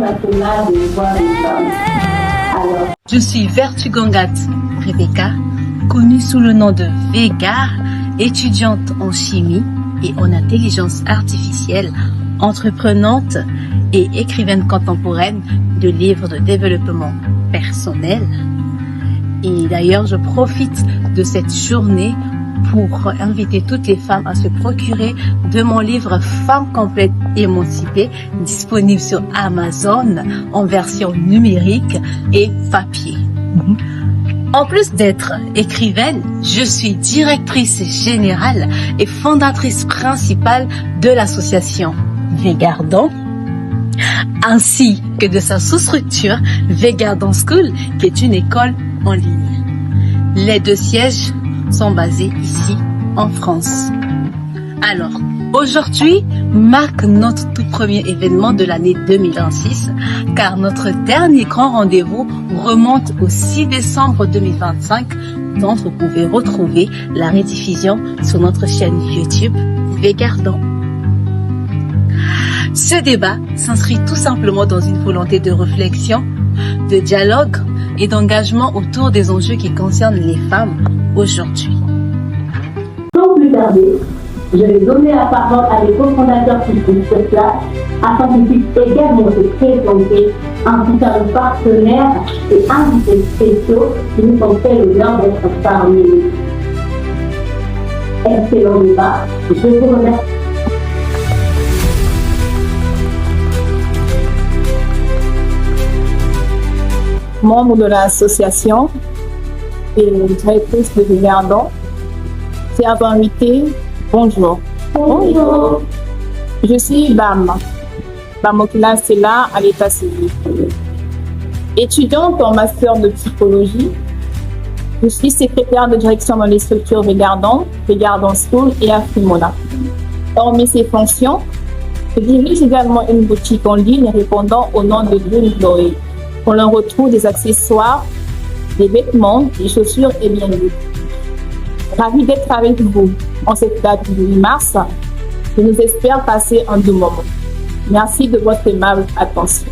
national des droits des femmes. Alors, je suis Vertugangat Rebecca, connue sous le nom de Vega, étudiante en chimie et en intelligence artificielle, entreprenante et écrivaine contemporaine de livres de développement personnel. Et d'ailleurs, je profite de cette journée pour inviter toutes les femmes à se procurer de mon livre Femmes complètes émancipées, disponible sur Amazon en version numérique et papier. En plus d'être écrivaine, je suis directrice générale et fondatrice principale de l'association Vegardon, ainsi que de sa sous-structure Vegardon School, qui est une école en ligne. Les deux sièges sont basés ici en France. Alors, aujourd'hui marque notre tout premier événement de l'année 2026, car notre dernier grand rendez-vous remonte au 6 décembre 2025, dont vous pouvez retrouver la rediffusion sur notre chaîne YouTube Vegardon. Ce débat s'inscrit tout simplement dans une volonté de réflexion, de dialogue et d'engagement autour des enjeux qui concernent les femmes aujourd'hui. Sans plus tarder, je vais donner la parole à les cofondateurs qui sont sur place afin qu'ils puissent également se présenter, ainsi qu'à nos partenaires et invités spéciaux qui nous ont fait l'honneur d'être parmi nous. Excellent débat, je vous remercie. Membre de l'association et directrice de Vegardon. Chers invités, bonjour. Bonjour. Je suis Bam Okila Sela à l'état civil. Étudiante en master de psychologie, je suis secrétaire de direction dans les structures Vegardon School et Afrimona. Hormis ces fonctions, je dirige également une boutique en ligne répondant au nom de Dream Glory. On leur retrouve des accessoires, des vêtements, des chaussures et bien d'autres. Ravi d'être avec vous en cette date du 8 mars. Je nous espère passer un doux moment. Merci de votre aimable attention.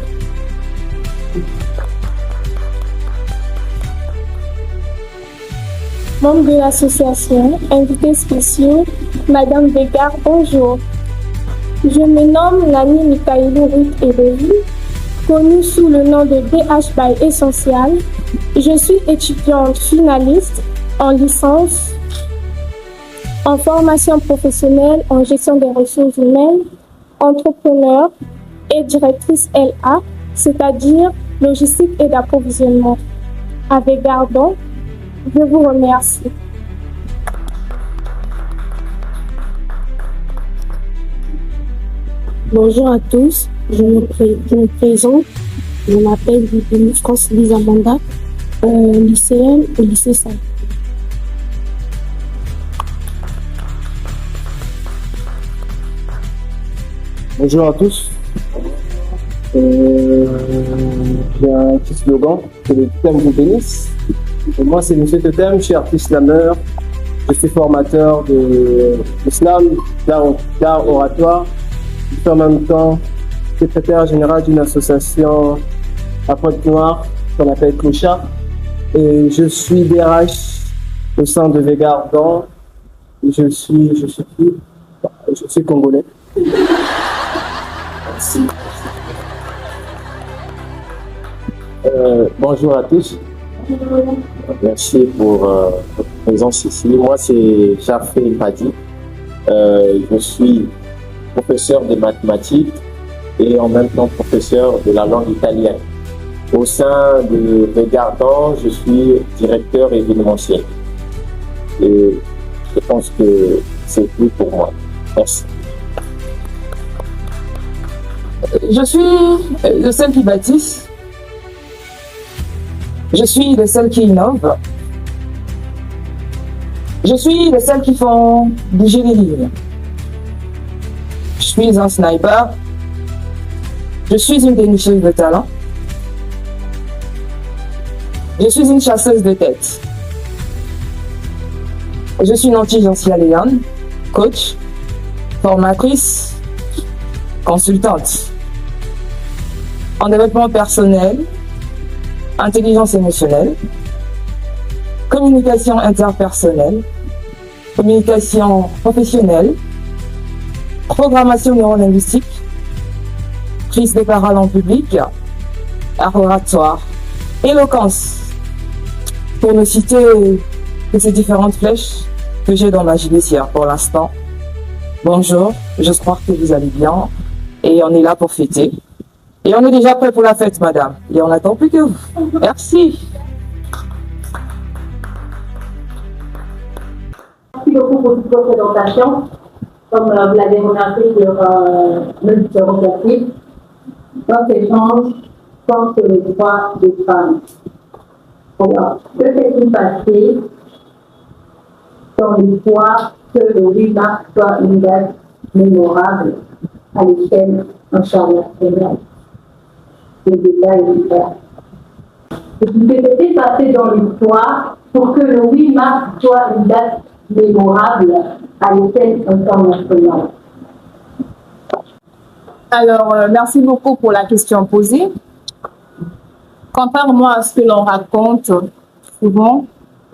Membre de l'association, invités spéciaux, Madame Vega, bonjour. Je me nomme Nani Mikaïlou Ruth Ebevi, connue sous le nom de DH by Essential. Je suis étudiante finaliste en licence en formation professionnelle en gestion des ressources humaines, entrepreneur et directrice LA, c'est-à-dire logistique et d'approvisionnement. À Vegardon, je vous remercie. Bonjour à tous, je me présente, je m'appelle France Lisa Manda, lycéenne au lycée Saint. Bonjour à tous, j'ai un petit slogan, c'est le thème du tennis. Et moi c'est Monsieur Totem, je suis artiste slameur, je suis formateur de slam, d'art oratoire. Je suis en même temps secrétaire général d'une association à Pointe-Noire qu'on appelle Clochard. Et je suis DRH au sein de Vegardon. Je suis congolais. Merci. Bonjour à tous. Merci pour votre présence ici. Moi, c'est Jafé Padi. Je suis professeur de mathématiques et en même temps professeur de la langue italienne. Au sein de Vegardon, je suis directeur événementiel. Et je pense que c'est tout pour moi. Merci. Je suis de celles qui bâtissent. Je suis de celles qui innovent. Je suis de celles qui font bouger les lignes. Je suis un sniper. Je suis une dénicheuse de talent. Je suis une chasseuse de tête. Je suis Nanti Jencia Léon, coach, formatrice, consultante. en développement personnel, intelligence émotionnelle, communication interpersonnelle, communication professionnelle, programmation neurolinguistique, prise des paroles en public, art oratoire, éloquence, pour ne citer que ces différentes flèches que j'ai dans ma judiciaire pour l'instant. Bonjour, j'espère que vous allez bien et on est là pour fêter. Et on est déjà prêt pour la fête, madame. Et on n'attend plus que vous. Merci. Merci beaucoup pour toute votre présentation. Comme vous l'avez remarqué sur le différent classique, notre échange porte sur les droits des femmes. Alors, que s'est-il passé dans l'espoir que le 8 mars soit une date mémorable à l'échelle internationale? Le débat est différent. Ce qui s'est passé dans l'histoire pour que le 8 mars soit une date mémorable à l'échelle internationale? Alors, merci beaucoup pour la question posée. Contrairement à ce que l'on raconte souvent,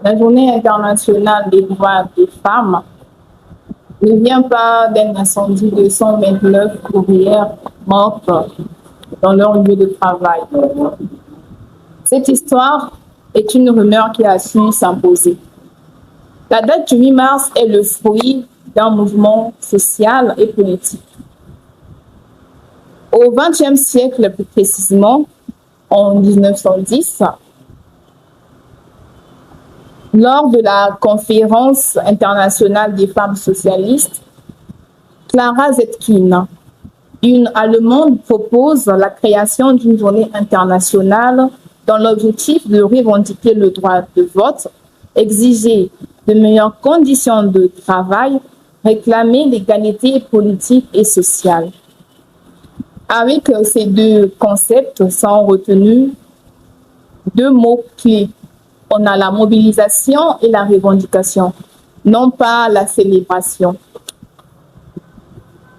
la Journée internationale des droits des femmes ne vient pas d'un incendie de 129 ouvrières mortes dans leur lieu de travail. Cette histoire est une rumeur qui a su s'imposer. La date du 8 mars est le fruit d'un mouvement social et politique. Au XXe siècle, plus précisément, en 1910, lors de la conférence internationale des femmes socialistes, Clara Zetkin, une Allemande, propose la création d'une journée internationale dans l'objectif de revendiquer le droit de vote, exiger de meilleures conditions de travail, réclamer l'égalité politique et sociale. Avec ces deux concepts sont retenus deux mots clés. On a la mobilisation et la revendication, non pas la célébration.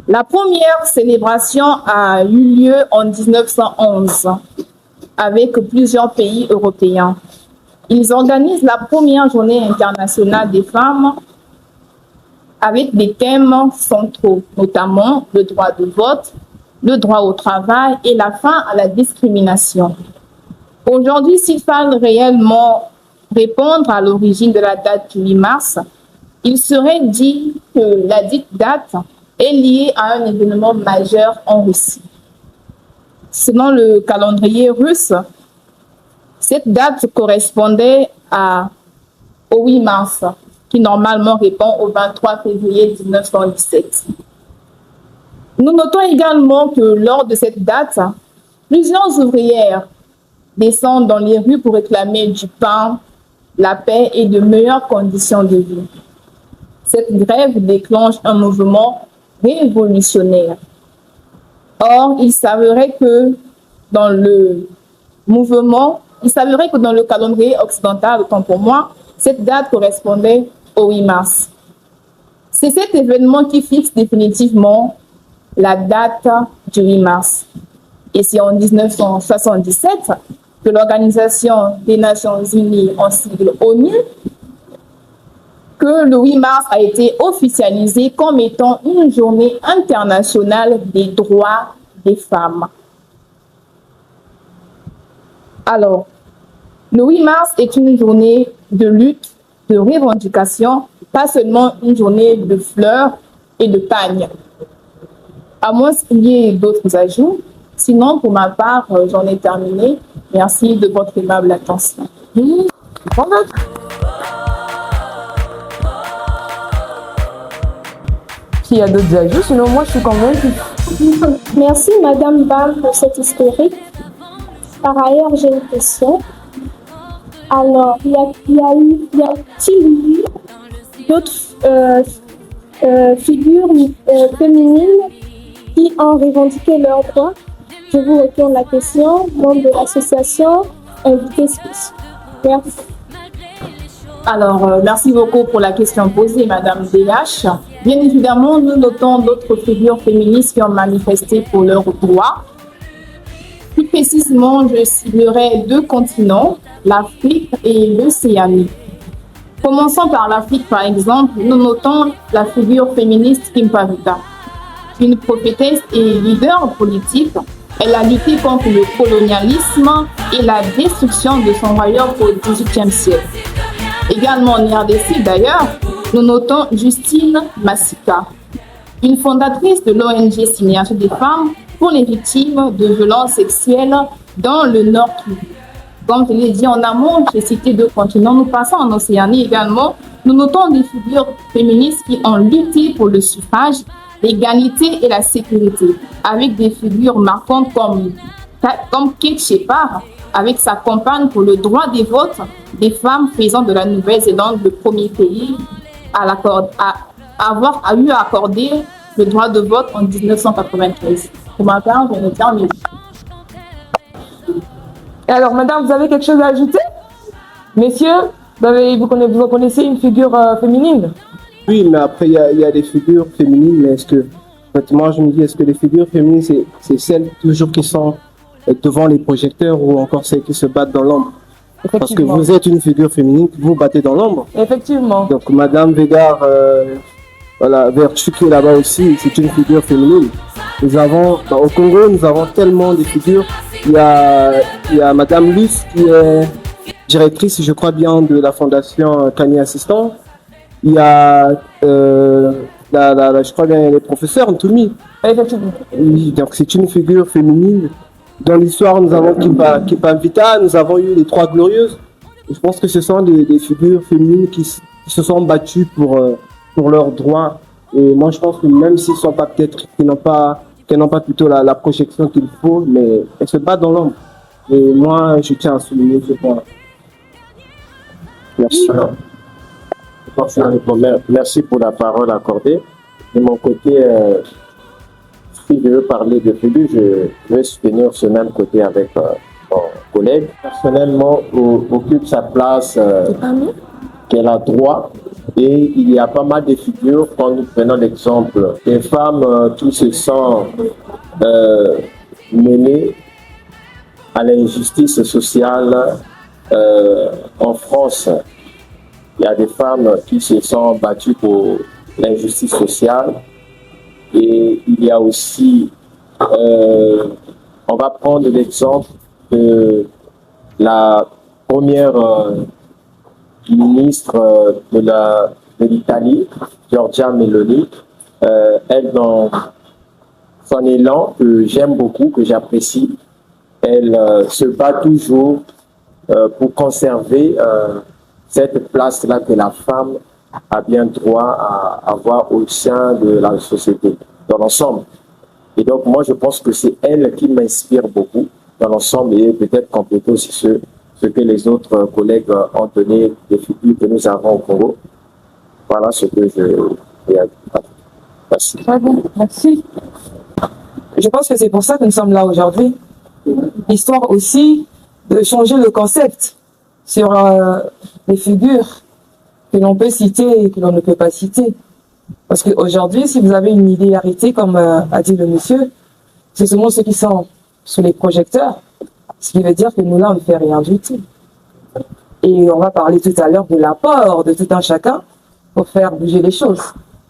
La première célébration a eu lieu en 1911 avec plusieurs pays européens. Ils organisent la première journée internationale des femmes avec des thèmes centraux, notamment le droit de vote, le droit au travail et la fin à la discrimination. Aujourd'hui, s'il fallait réellement répondre à l'origine de la date du 8 mars, il serait dit que la dite date est liée à un événement majeur en Russie. Selon le calendrier russe, cette date correspondait au 8 mars, qui normalement répond au 23 février 1917. Nous notons également que lors de cette date, plusieurs ouvrières descendent dans les rues pour réclamer du pain, la paix et de meilleures conditions de vie. Cette grève déclenche un mouvement révolutionnaire. Or, il s'avérait que dans le calendrier occidental, autant pour moi, cette date correspondait au 8 mars. C'est cet événement qui fixe définitivement la date du 8 mars. Et c'est en 1977 que l'Organisation des Nations Unies, en sigle ONU, que le 8 mars a été officialisé comme étant une journée internationale des droits des femmes. Alors, le 8 mars est une journée de lutte, de revendication, pas seulement une journée de fleurs et de pagnes. À moins qu'il y ait d'autres ajouts. Sinon, pour ma part, j'en ai terminé. Merci de votre aimable attention. S'il y a d'autres ajouts, sinon moi je suis convaincue. Merci Madame Bam pour cette historique. Par ailleurs, j'ai une question. Alors, y a-t-il eu d'autres figures féminines qui ont revendiqué leurs droits? Je vous retourne la question. Membre de l'association, invité spécial. Merci. Alors, merci beaucoup pour la question posée, Madame DH. Bien évidemment, nous notons d'autres figures féministes qui ont manifesté pour leurs droits. Plus précisément, je ciblerai 2 continents, l'Afrique et l'Océanie. Commençons par l'Afrique, par exemple, nous notons la figure féministe Kimpavita. Une prophétesse et leader politique, elle a lutté contre le colonialisme et la destruction de son royaume au XVIIIe siècle. Également en RDC d'ailleurs, nous notons Justine Massika, une fondatrice de l'ONG Synergie des femmes pour les victimes de violences sexuelles dans le Nord Kivu. Comme je l'ai dit en amont, j'ai cité 2 continents. Nous passons en Océanie également. Nous notons des figures féministes qui ont lutté pour le suffrage, l'égalité et la sécurité, avec des figures marquantes comme Kate Shepard, avec sa campagne pour le droit des votes des femmes, faisant de la Nouvelle-Zélande le premier pays à avoir eu à accorder le droit de vote en 1993. Pour ma part, je ne termine pas. Et alors, madame, vous avez quelque chose à ajouter? Messieurs, vous connaissez une figure féminine? Oui, mais après, il y a des figures féminines, mais est-ce que, moi, je me dis, est-ce que les figures féminines, c'est celles toujours qui sont devant les projecteurs ou encore celles qui se battent dans l'ombre? Parce que vous êtes une figure féminine, vous battez dans l'ombre. Effectivement. Donc, Madame Végard, voilà, Vertu qui est là-bas aussi, c'est une figure féminine. Nous avons, au Congo, nous avons tellement de figures. Il y a Madame Luce qui est directrice, je crois bien, de la fondation Kanye Assistant. Il y a, je crois bien, les professeurs Ntoumi. Effectivement. Oui, donc c'est une figure féminine. Dans l'histoire, nous avons Kimpavita, nous avons eu les 3 Glorieuses. Je pense que ce sont des figures féminines qui se sont battues pour leurs droits. Et moi, je pense que même s'ils sont pas peut-être, qu'ils n'ont pas plutôt la projection qu'il faut, mais elles se battent dans l'ombre. Et moi, je tiens à souligner ce point. Merci. Merci pour la parole accordée. De mon côté, si je veux parler de figure, je vais soutenir ce même côté avec mon collègue. Personnellement, occupe sa place qu'elle a droit. Et il y a pas mal de figures, quand nous prenons l'exemple des femmes qui se sont mêlées à l'injustice sociale en France. Il y a des femmes qui se sont battues pour l'injustice sociale. Et il y a aussi, on va prendre l'exemple de la première ministre de l'Italie, Giorgia Meloni. Elle, dans son élan, que j'aime beaucoup, que j'apprécie, elle se bat toujours pour conserver cette place-là que la femme a bien droit à avoir au sein de la société, dans l'ensemble. Et donc, moi, je pense que c'est elle qui m'inspire beaucoup dans l'ensemble et peut-être compléter aussi ce que les autres collègues ont donné des figures que nous avons au Congo. Voilà ce que je vais ajouter. Merci. Très bien, merci. Je pense que c'est pour ça que nous sommes là aujourd'hui. Histoire aussi de changer le concept sur les figures que l'on peut citer et que l'on ne peut pas citer. Parce qu'aujourd'hui, si vous avez une idéalité, comme a dit le monsieur, c'est seulement ceux qui sont sous les projecteurs, ce qui veut dire que nous là, on ne fait rien du tout. Et on va parler tout à l'heure de l'apport de tout un chacun pour faire bouger les choses.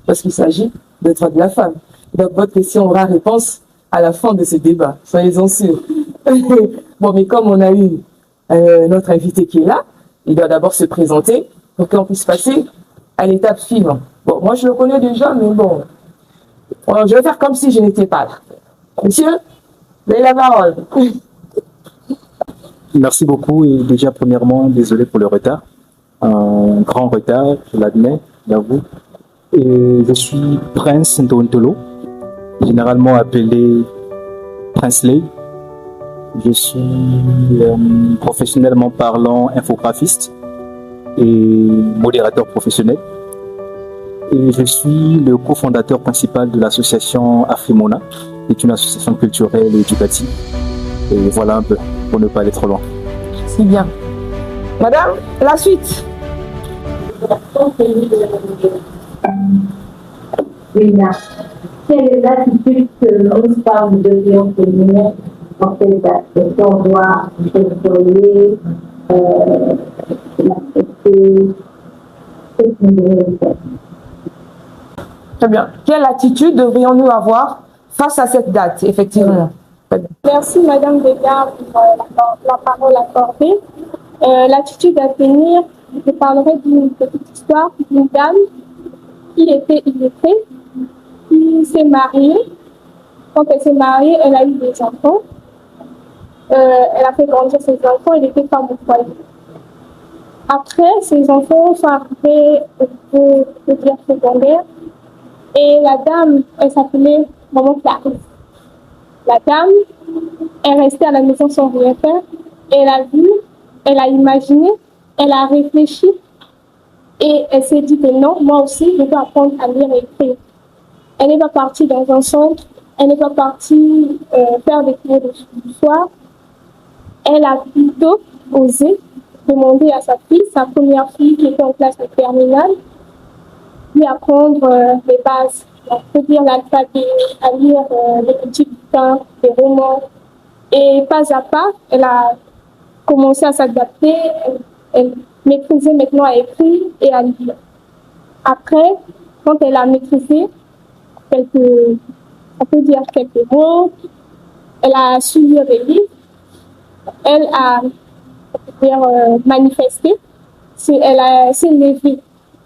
Parce qu'il s'agit de droits de la femme. Donc votre question aura réponse à la fin de ce débat, soyez-en sûrs. Bon, mais comme on a eu notre invité qui est là, il doit d'abord se présenter pour qu'on puisse passer à l'étape suivante. Bon, moi je le connais déjà, mais bon, je vais faire comme si je n'étais pas là. Monsieur, vous avez la parole. Merci beaucoup et déjà premièrement, désolé pour le retard. Un grand retard, je l'admets, j'avoue. Et je suis Prince Ntontolo, généralement appelé Prince Lay. Je suis professionnellement parlant infographiste et modérateur professionnel. Et je suis le cofondateur principal de l'association Afrimona, qui est une association culturelle et éducative. Et voilà un peu, pour ne pas aller trop loin. C'est bien. Madame, la suite. Quelle est l'attitude que l'on parle de violence féminine en fait, est-ce qu'on doit surveiller, l'accepter, ce qui devrait faire. Très bien. Quelle attitude devrions-nous avoir face à cette date, effectivement? Merci Madame Vega pour la parole accordée. L'attitude à tenir, je parlerai d'une petite histoire d'une dame qui était illettrée, qui s'est mariée. Quand elle s'est mariée, elle a eu des enfants. Elle a fait grandir ses enfants, elle était femme au foyer. Après, ses enfants sont arrivés au niveau secondaire et la dame, elle s'appelait Maman Clarisse. La dame est restée à la maison sans rien faire. Elle a vu, elle a imaginé, elle a réfléchi et elle s'est dit que non, moi aussi, je dois apprendre à lire et écrire. Elle n'est pas partie dans un centre, elle n'est pas partie faire des cours du soir. Elle a plutôt osé demander à sa fille, sa première fille qui était en classe de terminale, lui apprendre les bases. On peut dire l'alphabet, à lire des petits bouquins, des romans. Et pas à pas, elle a commencé à s'adapter. Elle maîtrisait maintenant à écrire et à lire. Après, quand elle a maîtrisé on peut dire quelques mots, elle a su lire des livres, elle a manifesté, elle s'est levée,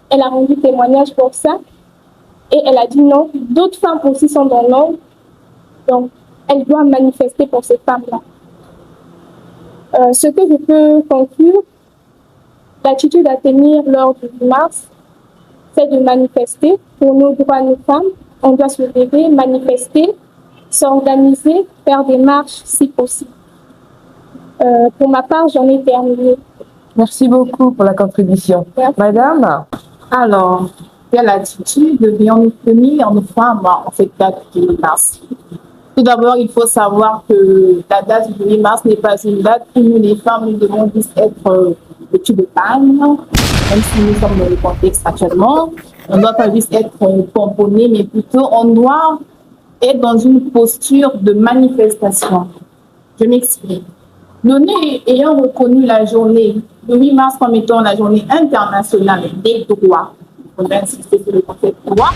elle a rendu témoignage pour ça. Et elle a dit non, d'autres femmes aussi sont dans l'ombre, donc elle doit manifester pour ces femmes-là. Ce que je peux conclure, l'attitude à tenir lors du 8 mars, c'est de manifester pour nos droits, nos femmes. On doit se lever, manifester, s'organiser, faire des marches si possible. Pour ma part, j'en ai terminé. Merci beaucoup pour la contribution. Merci. Madame? Alors, quelle attitude devrions-nous tenir, nos femmes, en cette date du 8 mars? Tout d'abord, il faut savoir que la date du 8 mars n'est pas une date où nous, les femmes, nous devons juste être vêtues de palme, même si nous sommes dans le contexte actuellement. On ne doit pas juste être pomponné, mais plutôt on doit être dans une posture de manifestation. Je m'explique. Nous ayant reconnu la journée, le 8 mars comme étant la journée internationale des droits, on va insister sur le concept droit,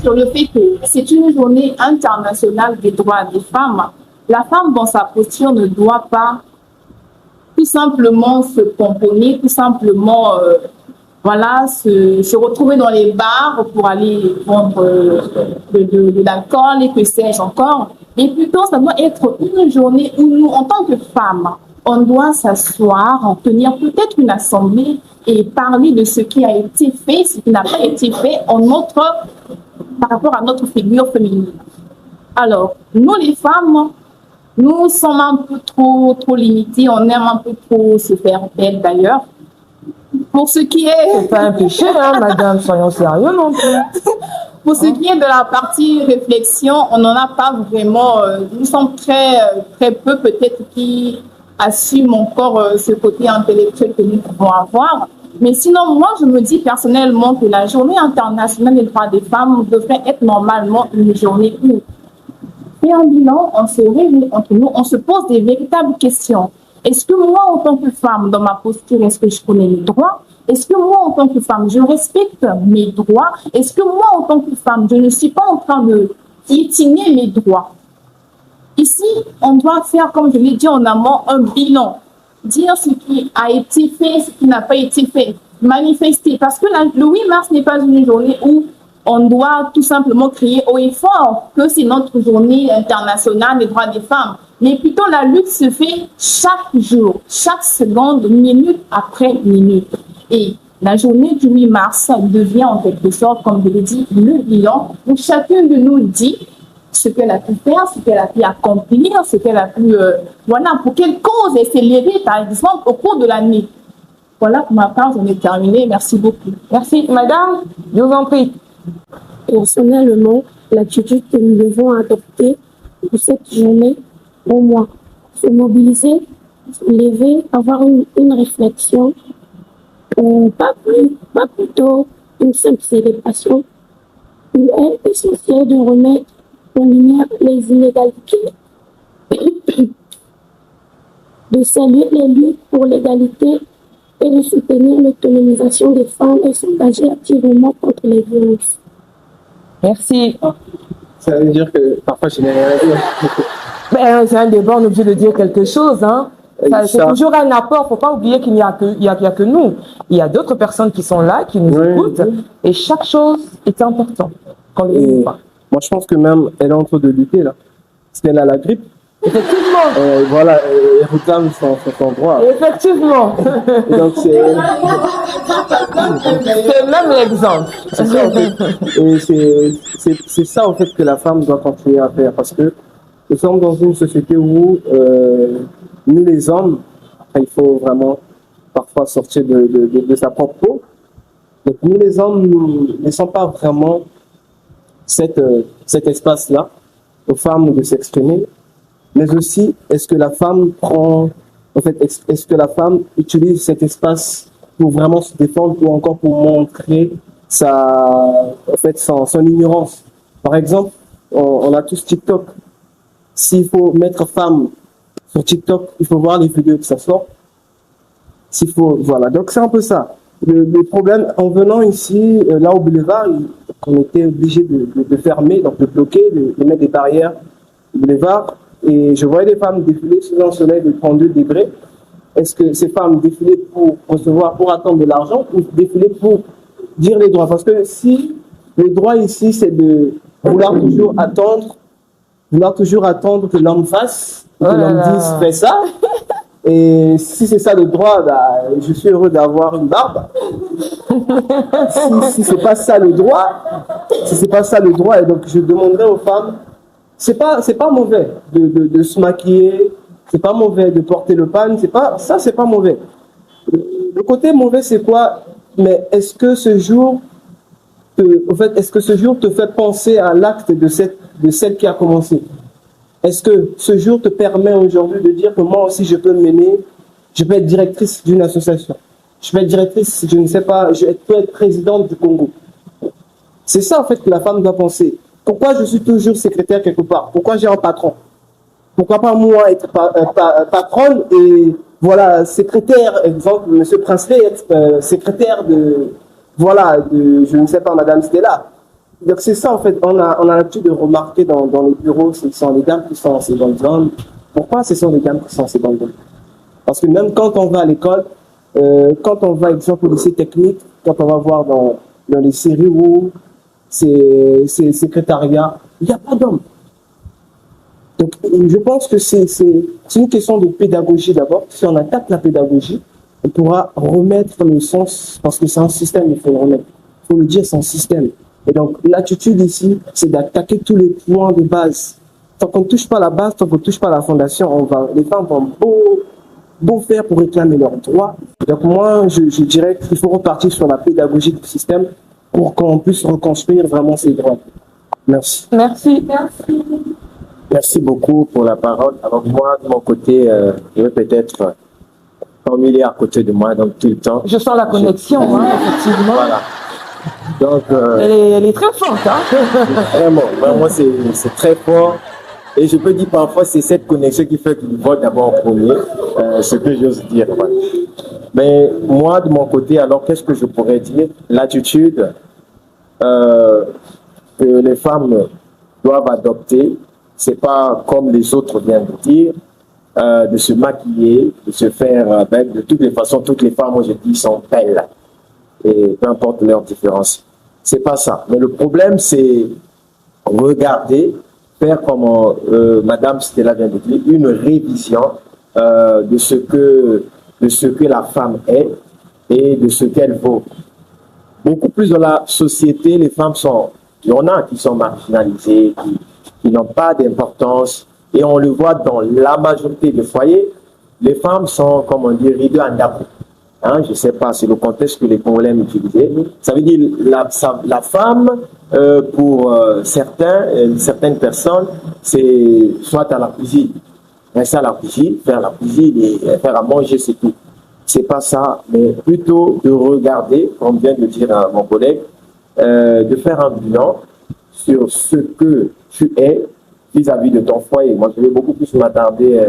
sur le fait que c'est une journée internationale des droits des femmes. La femme, dans sa posture, ne doit pas tout simplement se pomponner, tout simplement se retrouver dans les bars pour aller vendre de l'alcool et que sais-je encore. Et plutôt, ça doit être une journée où nous, en tant que femmes, on doit s'asseoir, tenir peut-être une assemblée et parler de ce qui a été fait, ce qui n'a pas été fait par rapport à notre figure féminine. Alors, nous les femmes, nous sommes un peu trop limitées, on aime un peu trop se faire belle d'ailleurs. Pour ce qui est... C'est pas un péché, hein, madame, soyons sérieux non plus. Pour ce qui est de la partie réflexion, on n'en a pas vraiment. Nous sommes très peu peut-être qui assument encore ce côté intellectuel que nous pouvons avoir. Mais sinon, moi, je me dis personnellement que la journée internationale des droits des femmes devrait être normalement une journée où on fait un bilan, on se réunit entre nous, on se pose des véritables questions. Est-ce que moi, en tant que femme, dans ma posture, est-ce que je connais mes droits? Est-ce que moi, en tant que femme, je respecte mes droits? Est-ce que moi, en tant que femme, je ne suis pas en train de piétiner mes droits? Ici, on doit faire, comme je l'ai dit en amont, un bilan. Dire ce qui a été fait, ce qui n'a pas été fait. Manifester. Parce que le 8 mars n'est pas une journée où on doit tout simplement crier haut et fort que c'est notre journée internationale des droits des femmes. Mais plutôt, la lutte se fait chaque jour, chaque seconde, minute après minute. Et la journée du 8 mars devient en quelque sorte, comme je l'ai dit, le bilan où chacune de nous dit ce qu'elle a pu faire, ce qu'elle a pu accomplir, ce qu'elle a pu... pour quelle cause elle s'est levée, par exemple, au cours de l'année. Voilà, pour ma part, j'en ai terminé. Merci beaucoup. Merci, madame. Je vous en prie. Personnellement, l'attitude que nous devons adopter pour cette journée, pour moi, se mobiliser, se lever, avoir une réflexion, pas plutôt une simple célébration. Il est essentiel de remettre en lumière les inégalités de saluer les luttes pour l'égalité et de soutenir l'autonomisation des femmes et s'engager activement contre les violences. Merci. Ça veut dire que parfois je n'ai rien à dire. Ben, c'est un débat, on est obligé de dire quelque chose. Hein. C'est toujours un apport. Faut pas oublier qu'il n'y a que nous. Il y a d'autres personnes qui sont là, qui nous écoutent. Et chaque chose est importante. Qu'on le dise pas. Moi, je pense que même elle est en train de lutter là. Parce qu'elle a la grippe. Effectivement. Voilà, elle réclame son droit. Effectivement. Et donc c'est même l'exemple. C'est ça, en fait. Et c'est ça en fait que la femme doit continuer à faire, parce que nous sommes dans une société où nous les hommes, il faut vraiment parfois sortir de sa propre peau. Donc nous les hommes, nous ne laissons pas vraiment cet espace-là aux femmes de s'exprimer. Mais aussi, est-ce que la femme est-ce que la femme utilise cet espace pour vraiment se défendre ou encore pour montrer son ignorance? Par exemple, on a tous TikTok. S'il faut mettre femme sur TikTok, il faut voir les vidéos que ça sort. Voilà. Donc c'est un peu ça. Le problème, en venant ici, là au boulevard, on était obligé de fermer, donc de bloquer, de mettre des barrières au boulevard. Et je voyais des femmes défiler sous un soleil de 32 degrés. Est-ce que ces femmes défilaient pour recevoir, pour attendre de l'argent, ou défilaient pour dire les droits? Parce que si le droit ici, c'est de vouloir toujours attendre que l'homme fasse, que l'homme dise fais ça. Et si c'est ça le droit, bah, je suis heureux d'avoir une barbe. si c'est pas ça le droit, et donc je demanderais aux femmes, c'est pas mauvais de se maquiller, c'est pas mauvais de porter le pan, c'est pas mauvais. Le côté mauvais, c'est quoi? Mais est-ce que ce jour te fait penser à l'acte de celle qui a commencé? Est-ce que ce jour te permet aujourd'hui de dire que moi aussi je peux m'aimer, je peux être directrice d'une association, je peux être directrice, je ne sais pas, je peux être présidente du Congo? C'est ça en fait que la femme doit penser. Pourquoi je suis toujours secrétaire quelque part? Pourquoi j'ai un patron? Pourquoi pas moi être patronne et voilà, secrétaire, exemple, M. Prinsley être secrétaire je ne sais pas, Madame Stella. Donc c'est ça en fait, on a l'habitude de remarquer dans les bureaux, ce sont les dames qui sont en seconde zone. Pourquoi ce sont les dames qui sont en seconde zone? Parce que même quand on va à l'école, quand on va exemple au lycée technique, quand on va voir dans les séries où c'est secrétariat, il n'y a pas d'hommes. Donc je pense que c'est une question de pédagogie d'abord. Si on attaque la pédagogie, on pourra remettre le sens, parce que c'est un système, il faut le remettre. Il faut le dire, c'est un système. Et donc l'attitude ici, c'est d'attaquer tous les points de base. Tant qu'on ne touche pas la base, tant qu'on ne touche pas la fondation, les femmes vont beau faire pour réclamer leurs droits. Donc moi, je dirais qu'il faut repartir sur la pédagogie du système pour qu'on puisse reconstruire vraiment ces droits. Merci. Merci. Merci beaucoup pour la parole. Alors moi, de mon côté, je vais peut-être formuler à côté de moi, donc tout le temps. Je sens la connexion, effectivement. Voilà. Donc, elle est très forte. Hein? Vraiment, c'est très fort. Et je peux dire parfois, c'est cette connexion qui fait qu'il vote d'abord en premier, ce que j'ose dire. Voilà. Mais moi, de mon côté, alors, qu'est-ce que je pourrais dire? L'attitude que les femmes doivent adopter, c'est pas comme les autres viennent de dire, de se maquiller, de se faire belle. De toutes les façons, toutes les femmes, moi je dis, sont belles. Et peu importe leurs différences. C'est pas ça. Mais le problème, c'est regarder, faire comme Madame Stella vient de dire, une révision de ce que la femme est et de ce qu'elle vaut. Beaucoup plus dans la société, les femmes il y en a qui sont marginalisées, qui n'ont pas d'importance. Et on le voit dans la majorité des foyers, les femmes sont, comme on dit, rideau en dapou. Hein, je ne sais pas, c'est le contexte que les problèmes utilisaient. Ça veut dire la femme, pour certaines personnes, c'est soit à la cuisine, rester à la cuisine, faire la cuisine et faire à manger, c'est tout. C'est pas ça, mais plutôt de regarder, comme vient de dire mon collègue, de faire un bilan sur ce que tu es vis-à-vis de ton foyer. Moi, je vais beaucoup plus m'attarder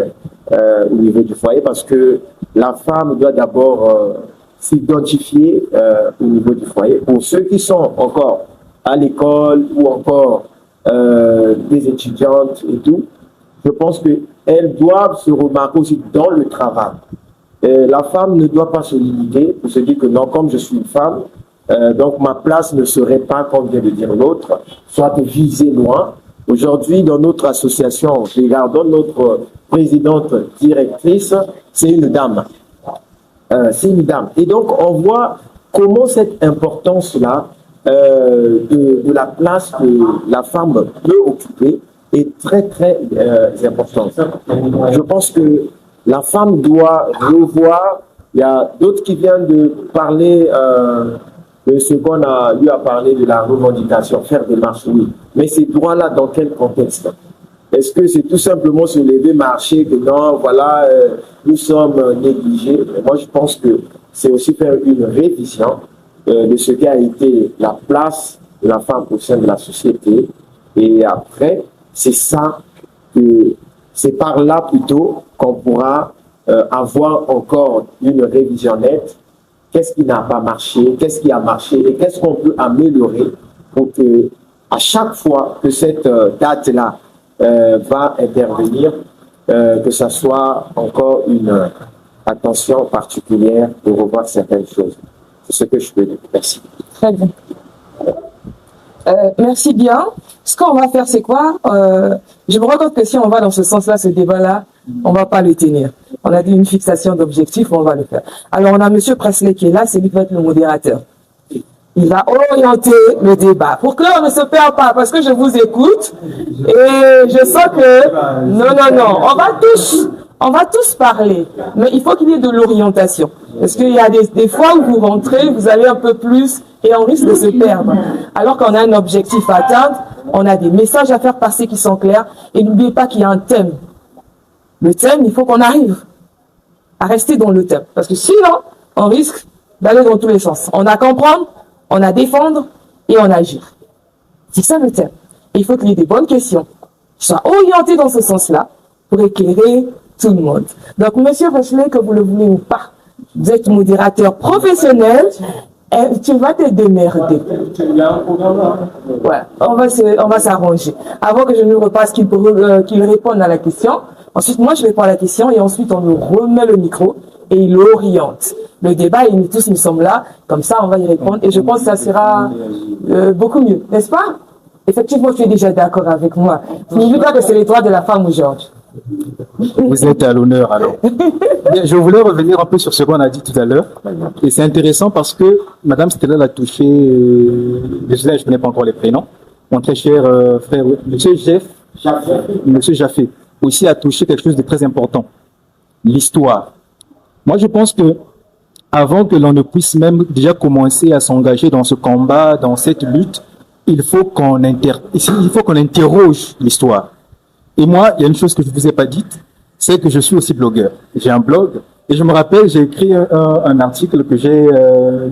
au niveau du foyer, parce que la femme doit d'abord s'identifier au niveau du foyer. Pour ceux qui sont encore à l'école ou encore des étudiantes et tout, je pense qu'elles doivent se remarquer aussi dans le travail. La femme ne doit pas se limiter pour se dire que non, comme je suis une femme, donc ma place ne serait pas, comme vient de dire l'autre, soit visée loin. Aujourd'hui, dans notre association, regardons notre présidente directrice, c'est une dame. C'est une dame. Et donc, on voit comment cette importance-là de la place que la femme peut occuper est très, très importante. Je pense que la femme doit revoir. Il y a d'autres qui viennent de parler de ce qu'on a lui a parlé de la revendication, faire des marches, oui. Mais ces droits-là, dans quel contexte? Est-ce que c'est tout simplement se lever, marcher, que non, voilà, nous sommes négligés? Moi, je pense que c'est aussi faire une révision de ce qu'a été la place de la femme au sein de la société. Et après, c'est ça que c'est par là plutôt qu'on pourra avoir encore une révision nette. Qu'est-ce qui n'a pas marché, qu'est-ce qui a marché et qu'est-ce qu'on peut améliorer pour que à chaque fois que cette date-là va intervenir, que ça soit encore une attention particulière de revoir certaines choses. C'est ce que je peux dire. Merci. Très bien. Merci bien. Ce qu'on va faire, c'est quoi? Je me rends compte que si on va dans ce sens-là, ce débat-là, on va pas le tenir. On a dit une fixation d'objectifs, on va le faire. Alors, on a Monsieur Presley qui est là, c'est lui qui va être le modérateur. Il va orienter le débat. Pour que on ne se perd pas, parce que je vous écoute et je sens que non, on va tous parler, mais il faut qu'il y ait de l'orientation. Parce qu'il y a des fois où vous rentrez, vous allez un peu plus et on risque de se perdre. Alors qu'on a un objectif à atteindre, on a des messages à faire passer qui sont clairs et n'oubliez pas qu'il y a un thème. Le thème, il faut qu'on arrive à rester dans le thème. Parce que sinon, on risque d'aller dans tous les sens. On a à comprendre, on a à défendre et on agir. C'est ça le thème. Et il faut qu'il y ait des bonnes questions qui soient orientées dans ce sens-là pour éclairer tout le monde. Donc, Monsieur Presley, que vous le voulez ou pas, vous êtes modérateur professionnel, et tu vas te démerder. Ouais, on va s'arranger. Avant que je ne repasse qu'il réponde à la question, ensuite moi je réponds à la question et ensuite on nous remet le micro et il oriente le débat et nous tous nous sommes là, comme ça on va y répondre et je pense que ça sera beaucoup mieux, n'est-ce pas? Effectivement, tu es déjà d'accord avec moi. N'oublie pas que c'est les droits de la femme aujourd'hui. Vous êtes à l'honneur alors. Bien, je voulais revenir un peu sur ce qu'on a dit tout à l'heure. Et c'est intéressant parce que Madame Stella l'a touché, je ne connais pas encore les prénoms, mon très cher frère, Monsieur Jaffé, aussi a touché quelque chose de très important, l'histoire. Moi je pense que avant que l'on ne puisse même déjà commencer à s'engager dans ce combat, dans cette lutte, il faut qu'on interroge l'histoire. Et moi, il y a une chose que je ne vous ai pas dite, c'est que je suis aussi blogueur. J'ai un blog et je me rappelle, j'ai écrit un article que j'ai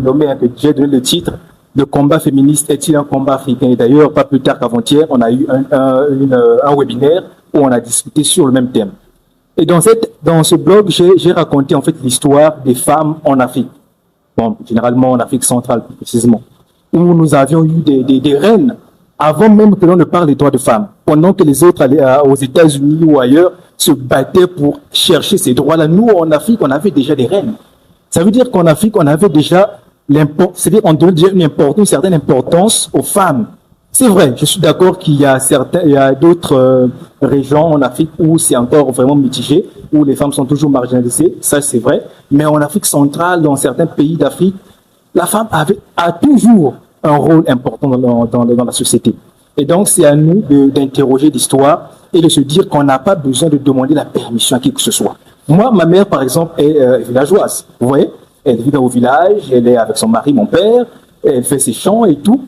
nommé, que j'ai donné le titre de combat féministe est-il un combat africain? Et d'ailleurs, pas plus tard qu'avant-hier, on a eu un webinaire où on a discuté sur le même thème. Et dans ce blog, j'ai raconté en fait l'histoire des femmes en Afrique. Bon, généralement en Afrique centrale, plus précisément, où nous avions eu des reines avant même que l'on ne parle des droits de femmes, pendant que les autres allaient aux États-Unis ou ailleurs se battaient pour chercher ces droits-là. Nous, en Afrique, on avait déjà des reines. Ça veut dire qu'en Afrique, on avait déjà c'est-à-dire qu'on donnait déjà une certaine importance aux femmes. C'est vrai, je suis d'accord qu'il y a d'autres régions en Afrique où c'est encore vraiment mitigé, où les femmes sont toujours marginalisées, ça c'est vrai. Mais en Afrique centrale, dans certains pays d'Afrique, la femme a toujours un rôle important dans la société. Et donc, c'est à nous d'interroger l'histoire et de se dire qu'on n'a pas besoin de demander la permission à qui que ce soit. Moi, ma mère, par exemple, est villageoise. Vous voyez, elle vit dans le village, elle est avec son mari, mon père, elle fait ses chants et tout.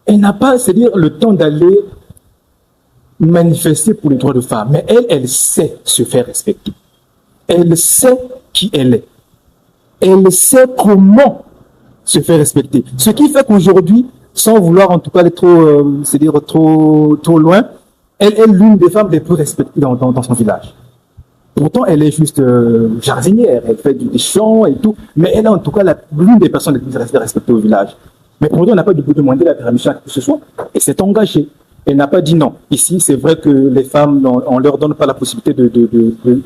Elle n'a pas, c'est-à-dire, le temps d'aller manifester pour les droits de femmes. Mais elle sait se faire respecter. Elle sait qui elle est. Elle sait comment se faire respecter. Ce qui fait qu'aujourd'hui, sans vouloir en tout cas aller trop loin, elle est l'une des femmes les plus respectées dans son village. Pourtant, elle est juste jardinière, elle fait des champs et tout, mais elle est en tout cas l'une des personnes les plus respectées au village. Mais pourtant, elle n'a pas demandé la permission à qui que ce soit, et s'est engagée. Elle n'a pas dit non. Ici, c'est vrai que les femmes, on ne leur donne pas la possibilité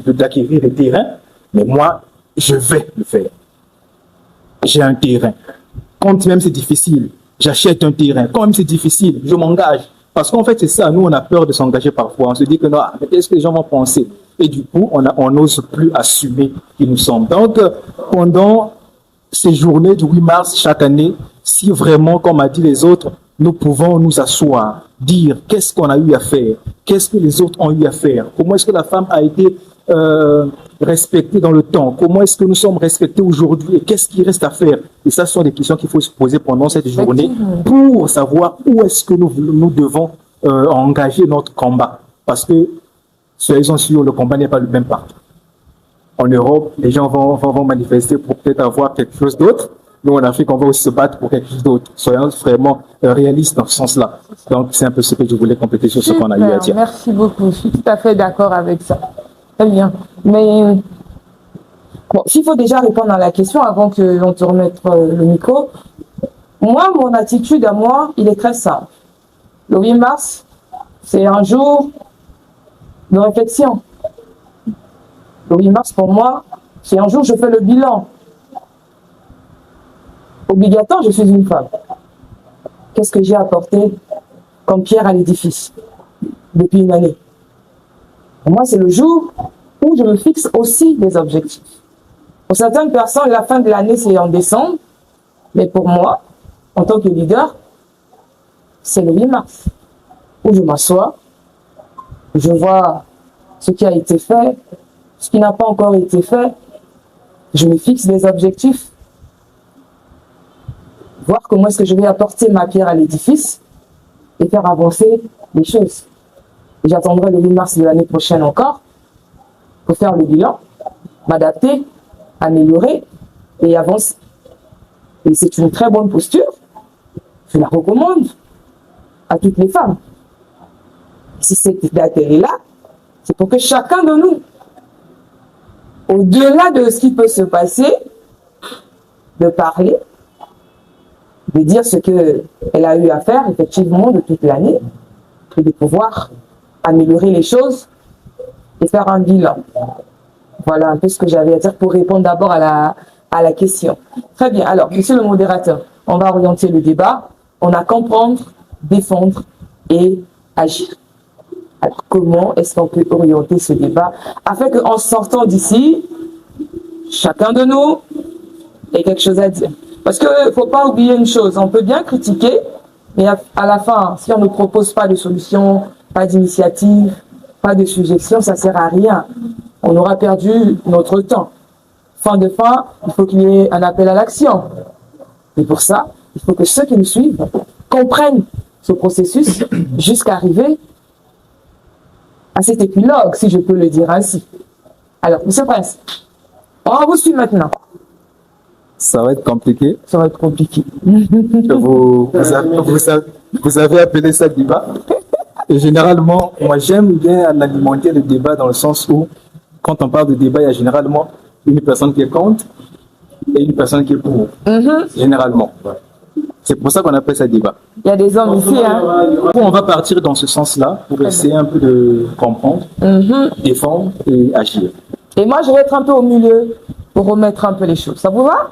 d'acquérir des terrains, mais moi, je vais le faire. J'ai un terrain. Quand même c'est difficile, j'achète un terrain. Quand même c'est difficile, je m'engage. Parce qu'en fait, c'est ça, nous, on a peur de s'engager parfois. On se dit que non, mais qu'est-ce que les gens vont penser? Et du coup, on n'ose plus assumer qui nous sommes. Donc, pendant ces journées du 8 mars chaque année, si vraiment, comme a dit les autres, nous pouvons nous asseoir, dire qu'est-ce qu'on a eu à faire, qu'est-ce que les autres ont eu à faire, comment est-ce que la femme a été respectée dans le temps, comment est-ce que nous sommes respectés aujourd'hui et qu'est-ce qui reste à faire. Et ça, ce sont des questions qu'il faut se poser pendant cette journée pour savoir où est-ce que nous devons engager notre combat. Parce que, soyez-en sûrs, le combat n'est pas le même partout. En Europe, les gens vont manifester pour peut-être avoir quelque chose d'autre. Nous, en Afrique, on va aussi se battre pour quelque chose d'autre. Soyons vraiment réalistes dans ce sens-là. Donc, c'est un peu ce que je voulais compléter sur ce qu'on a eu à dire. Merci beaucoup. Je suis tout à fait d'accord avec ça. Très bien. Mais, bon, s'il faut déjà répondre à la question avant qu'on te remette le micro, moi, mon attitude à moi, il est très simple. Le 8 mars, c'est un jour de réflexion. Le 8 mars, pour moi, c'est un jour où je fais le bilan. Obligatoire, je suis une femme. Qu'est-ce que j'ai apporté comme pierre à l'édifice depuis une année? Pour moi, c'est le jour où je me fixe aussi des objectifs. Pour certaines personnes, la fin de l'année, c'est en décembre. Mais pour moi, en tant que leader, c'est le 8 mars, où je m'assois, je vois ce qui a été fait, ce qui n'a pas encore été fait, je me fixe des objectifs, voir comment est-ce que je vais apporter ma pierre à l'édifice et faire avancer les choses. Et j'attendrai le 8 mars de l'année prochaine encore pour faire le bilan, m'adapter, améliorer et avancer. Et c'est une très bonne posture, je la recommande à toutes les femmes. Si cette date est là, c'est pour que chacun de nous, au-delà de ce qui peut se passer, de parler, de dire ce qu'elle a eu à faire effectivement de toute l'année, et de pouvoir améliorer les choses et faire un bilan. Voilà un peu ce que j'avais à dire pour répondre d'abord à la question. Très bien, alors, monsieur le modérateur, on va orienter le débat. On a comprendre, défendre et agir. Alors, comment est-ce qu'on peut orienter ce débat afin qu'en sortant d'ici, chacun de nous ait quelque chose à dire. Parce qu'il ne faut pas oublier une chose, on peut bien critiquer, mais à la fin, si on ne propose pas de solution, pas d'initiative, pas de suggestion, ça ne sert à rien. On aura perdu notre temps. Fin de fin, il faut qu'il y ait un appel à l'action. Et pour ça, il faut que ceux qui nous suivent comprennent ce processus jusqu'à arriver à cet épilogue, si je peux le dire ainsi. Alors, monsieur Prince, on va vous suivre maintenant. Ça va être compliqué. Ça va être compliqué. Vous avez appelé ça débat. Et généralement, moi j'aime bien alimenter le débat dans le sens où, quand on parle de débat, il y a généralement une personne qui est contre et une personne qui est pour. Généralement. C'est pour ça qu'on appelle ça débat. Il y a des hommes ici. On va partir dans ce sens-là pour essayer un peu de comprendre, défendre et agir. Et moi, je vais être un peu au milieu pour remettre un peu les choses. Ça vous va?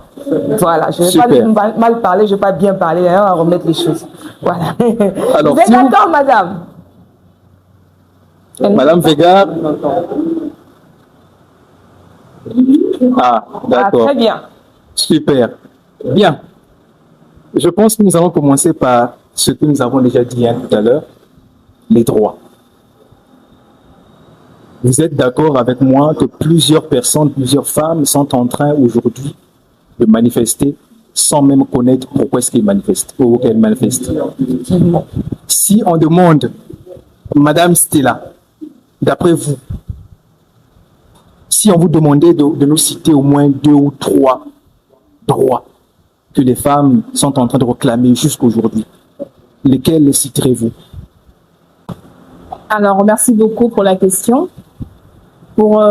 Voilà, je ne vais pas mal parler, je ne vais pas bien parler, on va remettre les choses. Voilà. Alors, vous êtes d'accord, madame? Madame Vegard. Ah, d'accord. Très bien. Super. Bien. Je pense que nous allons commencer par ce que nous avons déjà dit tout à l'heure, les droits. Vous êtes d'accord avec moi que plusieurs personnes, plusieurs femmes sont en train aujourd'hui de manifester sans même connaître pourquoi est-ce qu'elles manifestent ou qu'elles manifestent. Si on demande, Madame Stella, d'après vous, si on vous demandait de nous citer au moins 2 ou 3 droits que les femmes sont en train de réclamer jusqu'aujourd'hui, lesquels citerez-vous? Alors, merci beaucoup pour la question. pour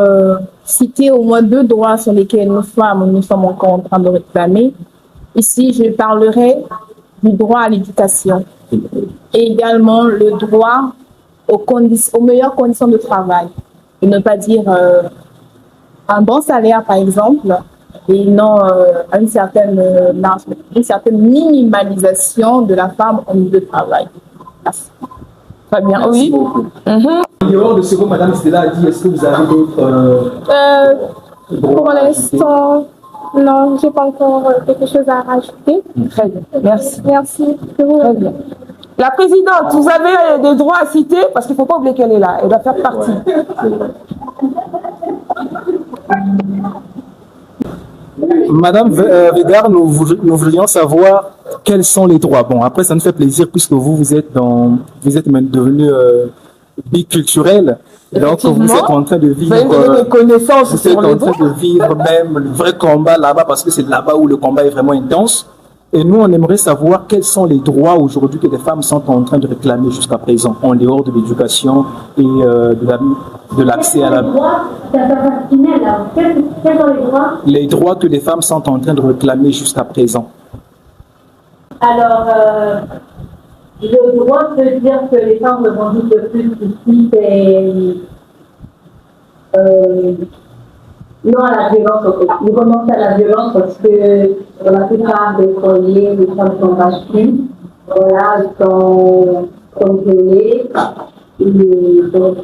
citer au moins 2 droits sur lesquels nous sommes encore en train de réclamer. Ici, je parlerai du droit à l'éducation et également le droit aux meilleures conditions de travail. Et ne pas dire un bon salaire, par exemple, et non une certaine minimalisation de la femme au milieu de travail. Merci. Très bien, oui. En dehors de ce que Mme Stella a dit, est-ce que vous avez d'autres... Pour l'instant, non, je n'ai pas encore quelque chose à rajouter. Très bien, merci. Merci. Très bien. La présidente, vous avez des droits à citer parce qu'il ne faut pas oublier qu'elle est là, elle doit faire partie. Madame Végar, nous voudrions savoir quels sont les droits. Bon, après, ça nous fait plaisir puisque vous êtes même devenu biculturel. Donc, vous êtes en train de vivre. Vous avez des connaissances sur les droits. Vous êtes en train de vivre même le vrai combat là-bas parce que c'est là-bas où le combat est vraiment intense. Et nous, on aimerait savoir quels sont les droits aujourd'hui que les femmes sont en train de réclamer jusqu'à présent, en dehors de l'éducation et de l'accès à la... Quels sont les droits? Les droits que les femmes sont en train de réclamer jusqu'à présent. Alors, le droit peut dire que les femmes revendiquent le plus ici, c'est non à la violence. Ils renoncent à la violence parce que dans la plupart des foyers, les femmes sont battues, voilà, elles sont violées. Et donc,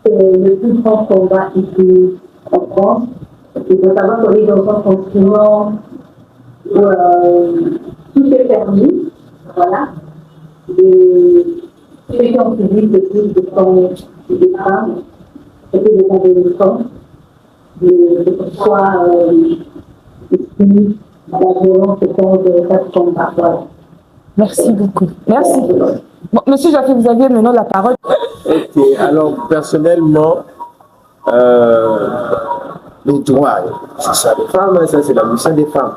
c'est le plus grand combat ici en France. Il faut savoir qu'on est dans un continent où tout est permis, voilà. Et ceux qui ont subi le plus de sont des femmes, et des adolescents. Que ce soit ici, la violence de cette combat. Voilà. Merci beaucoup. Merci. Bon, Monsieur Jacques, vous aviez maintenant la parole. Ok, alors personnellement, les droits, c'est ça les femmes, ça c'est la mission des femmes.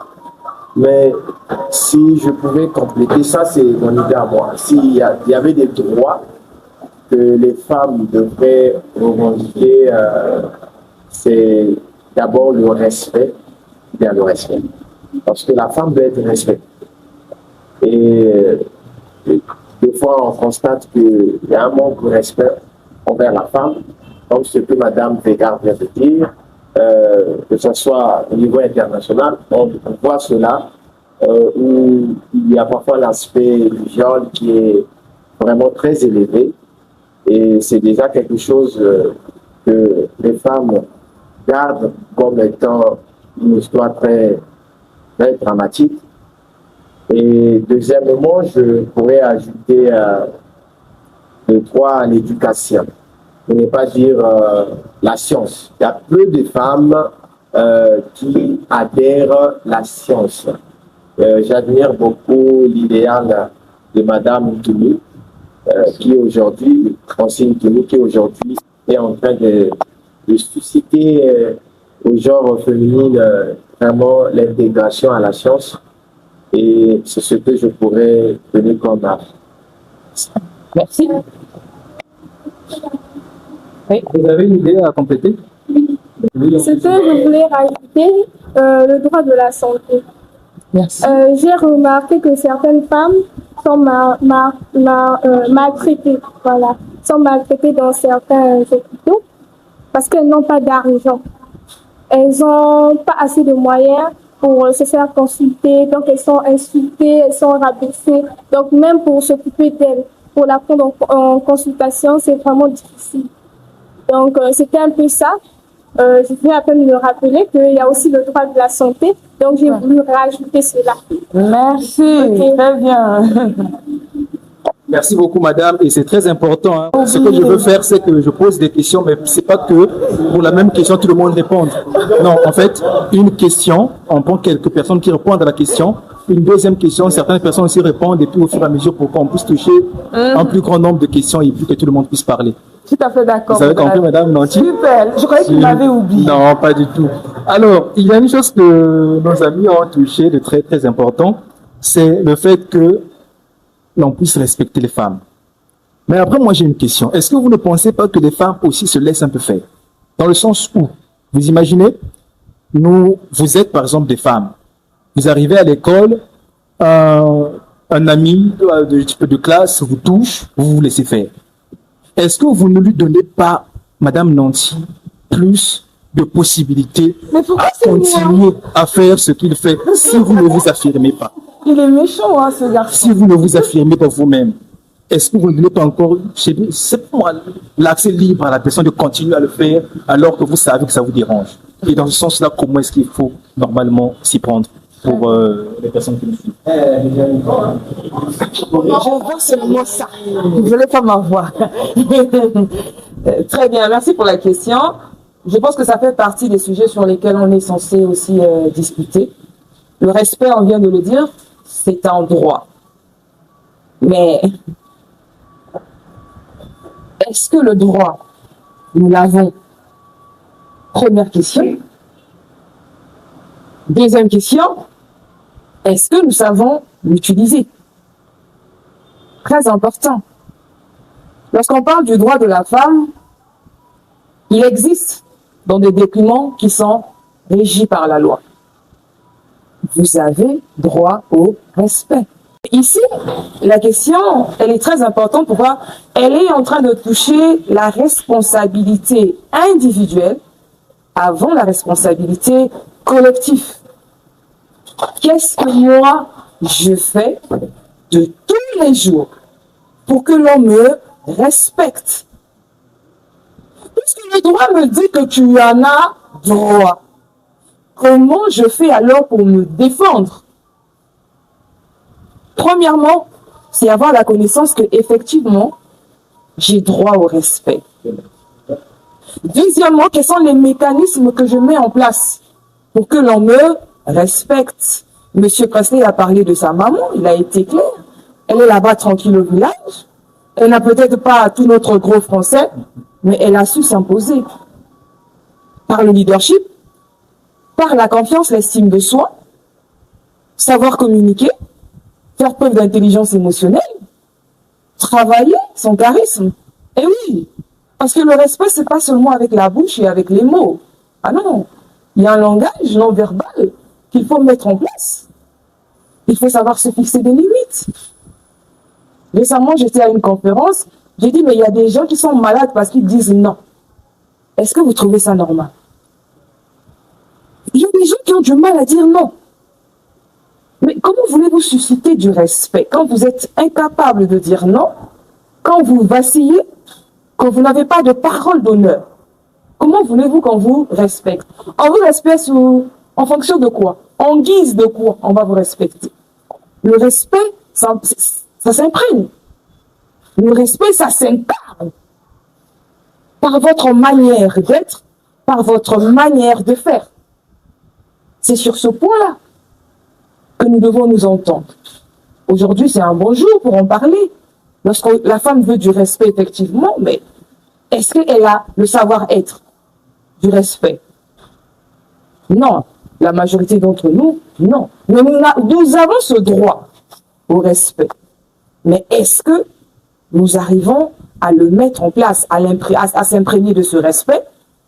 Mais si je pouvais compléter ça, c'est mon idée à moi. S'il y avait des droits que les femmes devraient revendiquer, c'est d'abord le respect, bien le respect. Parce que la femme doit être respectée. Et des fois, on constate qu'il y a un manque de respect envers la femme, comme ce que Mme Végar vient de dire, que ce soit au niveau international, on voit cela, où il y a parfois l'aspect du viol qui est vraiment très élevé. Et c'est déjà quelque chose que les femmes gardent comme étant une histoire très, très dramatique. Et deuxièmement, je pourrais ajouter le droit à l'éducation, pour ne pas dire la science. Il y a peu de femmes qui adhèrent à la science. J'admire beaucoup l'idéal de Madame Toumi, qui aujourd'hui, Francine Toumi, qui aujourd'hui est en train de susciter au genre féminin vraiment l'intégration à la science. Et c'est ce que je pourrais donner comme art. Merci. Oui. Vous avez une idée à compléter? Ce que je voulais rajouter, le droit de la santé. Merci. J'ai remarqué que certaines femmes sont maltraitées, voilà, sont maltraitées dans certains hôpitaux parce qu'elles n'ont pas d'argent. Elles n'ont pas assez de moyens pour se faire consulter, donc elles sont insultées, elles sont rabaissées. Donc même pour s'occuper d'elles, pour la prendre en consultation, c'est vraiment difficile. Donc c'était un peu ça. Je voulais à peine me rappeler qu'il y a aussi le droit de la santé, donc j'ai voulu rajouter cela. Merci, okay. Très bien. Merci beaucoup, madame, et c'est très important. Hein. Ce que je veux faire, c'est que je pose des questions, mais c'est pas que pour la même question, tout le monde répond. Non, en fait, une question, on prend quelques personnes qui répondent à la question. Une deuxième question, certaines personnes aussi répondent, et puis au fur et à mesure, pour qu'on puisse toucher un plus grand nombre de questions et puis que tout le monde puisse parler. Tout à fait d'accord. Vous avez compris, madame Nanti? Super, je croyais que vous m'avez oublié. Non, pas du tout. Alors, il y a une chose que nos amis ont touché de très, très important, c'est le fait que l'on puisse respecter les femmes. Mais après, moi, j'ai une question. Est-ce que vous ne pensez pas que les femmes aussi se laissent un peu faire? Dans le sens où, vous imaginez, vous êtes par exemple des femmes. Vous arrivez à l'école, un ami de classe vous touche, vous vous laissez faire. Est-ce que vous ne lui donnez pas, Madame Nancy, plus de possibilités à continuer à faire ce qu'il fait si vous ne vous affirmez pas? Il est méchant, hein, ce garçon. Si vous ne vous affirmez pas vous-même, est-ce que vous ne l'êtes pas encore, c'est pour moi l'accès libre à la personne de continuer à le faire alors que vous savez que ça vous dérange? Et dans ce sens-là, comment est-ce qu'il faut normalement s'y prendre pour les personnes qui nous suivent? Je vois seulement ça. Vous ne voulez pas m'avoir. Très bien, merci pour la question. Je pense que ça fait partie des sujets sur lesquels on est censé aussi discuter. Le respect, on vient de le dire, c'est un droit. Mais est-ce que le droit, nous l'avons? Première question. Deuxième question, est-ce que nous savons l'utiliser? Très important. Lorsqu'on parle du droit de la femme, il existe dans des documents qui sont régis par la loi. Vous avez droit au respect. Ici, la question, elle est très importante. Pourquoi? Elle est en train de toucher la responsabilité individuelle avant la responsabilité collective. Qu'est-ce que moi, je fais de tous les jours pour que l'on me respecte? Puisque le droit me dit que tu en as droit, comment je fais alors pour me défendre? Premièrement, c'est avoir la connaissance que effectivement, j'ai droit au respect. Deuxièmement, quels sont les mécanismes que je mets en place pour que l'on me respecte? Monsieur Presley a parlé de sa maman, il a été clair. Elle est là-bas tranquille au village. Elle n'a peut-être pas tout notre gros français, mais elle a su s'imposer par le leadership, par la confiance, l'estime de soi, savoir communiquer, faire preuve d'intelligence émotionnelle, travailler son charisme. Et oui, parce que le respect, c'est pas seulement avec la bouche et avec les mots. Ah non, il y a un langage non verbal qu'il faut mettre en place. Il faut savoir se fixer des limites. Récemment, j'étais à une conférence, j'ai dit, mais il y a des gens qui sont malades parce qu'ils disent non. Est-ce que vous trouvez ça normal? Il y a des gens qui ont du mal à dire non. Mais comment voulez-vous susciter du respect quand vous êtes incapable de dire non, quand vous vacillez, quand vous n'avez pas de parole d'honneur? Comment voulez-vous qu'on vous respecte? On vous respecte en fonction de quoi? En guise de quoi on va vous respecter? Le respect, ça s'imprègne. Le respect, ça s'incarne par votre manière d'être, par votre manière de faire. C'est sur ce point-là que nous devons nous entendre. Aujourd'hui, c'est un bon jour pour en parler. Lorsque la femme veut du respect, effectivement, mais est-ce qu'elle a le savoir-être du respect? Non. La majorité d'entre nous, non. Mais nous avons ce droit au respect. Mais est-ce que nous arrivons à le mettre en place, à s'imprégner de ce respect,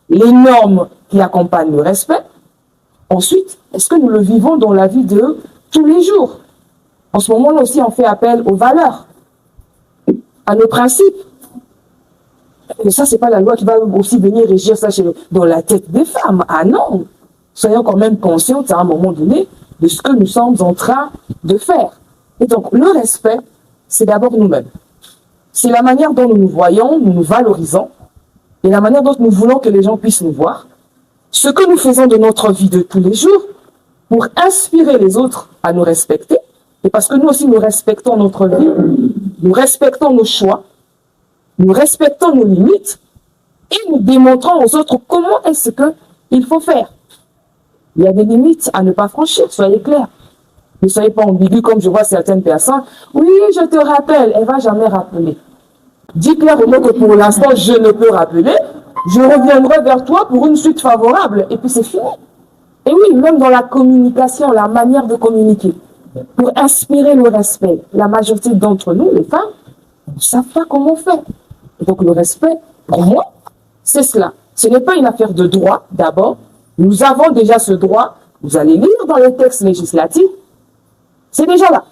les normes qui accompagnent le respect? Ensuite, est-ce que nous le vivons dans la vie de tous les jours? En ce moment-là aussi, on fait appel aux valeurs, à nos principes. Mais ça, c'est pas la loi qui va aussi venir régir ça dans la tête des femmes. Ah non! Soyons quand même conscientes à un moment donné de ce que nous sommes en train de faire. Et donc, le respect, c'est d'abord nous-mêmes. C'est la manière dont nous nous voyons, nous nous valorisons, et la manière dont nous voulons que les gens puissent nous voir. Ce que nous faisons de notre vie de tous les jours pour inspirer les autres à nous respecter, et parce que nous aussi nous respectons notre vie, nous respectons nos choix, nous respectons nos limites, et nous démontrons aux autres comment est-ce qu'il faut faire. Il y a des limites à ne pas franchir, soyez clairs. Ne soyez pas ambigus comme je vois certaines personnes. Oui, je te rappelle, elle ne va jamais rappeler. Dis clairement que pour l'instant, je ne peux rappeler. Je reviendrai vers toi pour une suite favorable. Et puis c'est fini. Et oui, même dans la communication, la manière de communiquer, pour inspirer le respect, la majorité d'entre nous, les femmes, ne savent pas comment faire. Et donc le respect, pour moi, c'est cela. Ce n'est pas une affaire de droit, d'abord. Nous avons déjà ce droit. Vous allez lire dans les textes législatifs. C'est déjà là.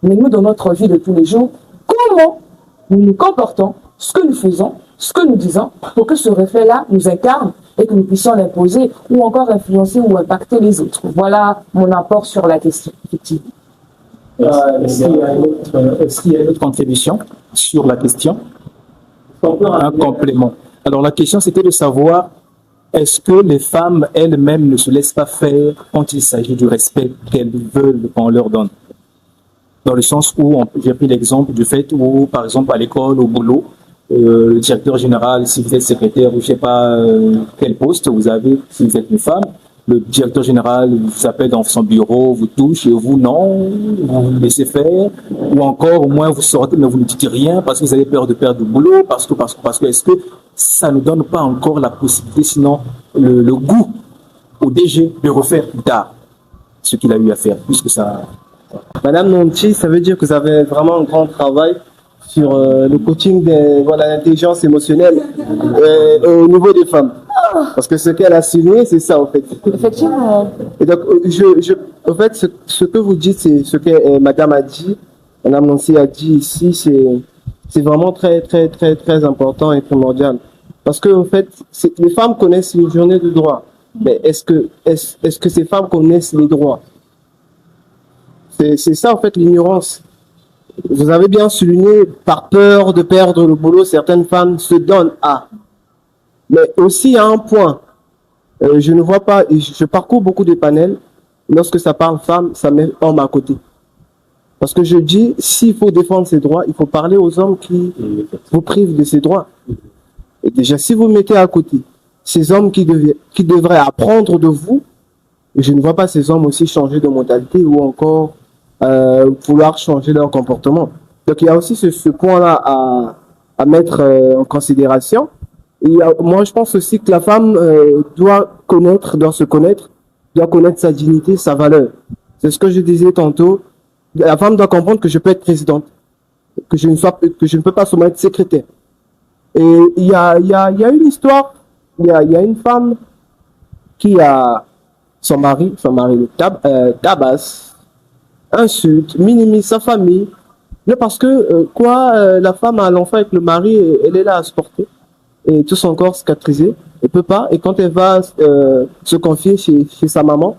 Mais nous, dans notre vie de tous les jours, comment nous nous comportons, ce que nous faisons, ce que nous disons, pour que ce reflet-là nous incarne et que nous puissions l'imposer ou encore influencer ou impacter les autres. Voilà mon apport sur la question, effectivement. Est-ce qu'il y a une autre contribution sur la question? Un complément. Alors la question c'était de savoir est-ce que les femmes elles-mêmes ne se laissent pas faire quand il s'agit du respect qu'elles veulent qu'on leur donne? Dans le sens où j'ai pris l'exemple du fait où, par exemple, à l'école, au boulot, le directeur général, si vous êtes secrétaire ou je ne sais pas quel poste vous avez, si vous êtes une femme, le directeur général vous appelle dans son bureau, vous touche et vous non, vous laissez faire, ou encore au moins vous sortez mais vous ne dites rien parce que vous avez peur de perdre le boulot, parce que est-ce que ça ne donne pas encore la possibilité, sinon le goût au DG de refaire plus tard ce qu'il a eu à faire, puisque ça... Madame Nonti, ça veut dire que vous avez vraiment un grand travail sur le coaching de l'intelligence émotionnelle au niveau des femmes. Parce que ce qu'elle a souligné, c'est ça, en fait. Effectivement. Et donc, en fait, ce que vous dites, c'est ce que Madame a dit, Madame Nancy a dit ici, c'est vraiment très, très, très, très important et primordial. Parce que, en fait, les femmes connaissent une journée de droit. Mais est-ce que ces femmes connaissent les droits? C'est ça, en fait, l'ignorance. Vous avez bien souligné, par peur de perdre le boulot, certaines femmes se donnent à. Mais aussi, il y a un point. Je ne vois pas, et je parcours beaucoup de panels. Lorsque ça parle femme, ça met homme à côté. Parce que je dis, s'il faut défendre ses droits, il faut parler aux hommes qui vous privent de ses droits. Et déjà, si vous mettez à côté ces hommes qui devraient apprendre de vous, je ne vois pas ces hommes aussi changer de mentalité ou encore vouloir changer leur comportement. Donc il y a aussi ce point-là à mettre en considération. Et moi, je pense aussi que la femme doit se connaître, doit connaître sa dignité, sa valeur. C'est ce que je disais tantôt. La femme doit comprendre que je peux être présidente, que je ne peux pas seulement être secrétaire. Et il y a une histoire, il y a une femme qui a son mari le tabasse, insulte, minimise sa famille. Mais parce que la femme a l'enfant avec le mari, elle est là à se porter. Et tout son corps cicatrisé, elle peut pas. Et quand elle va se confier chez sa maman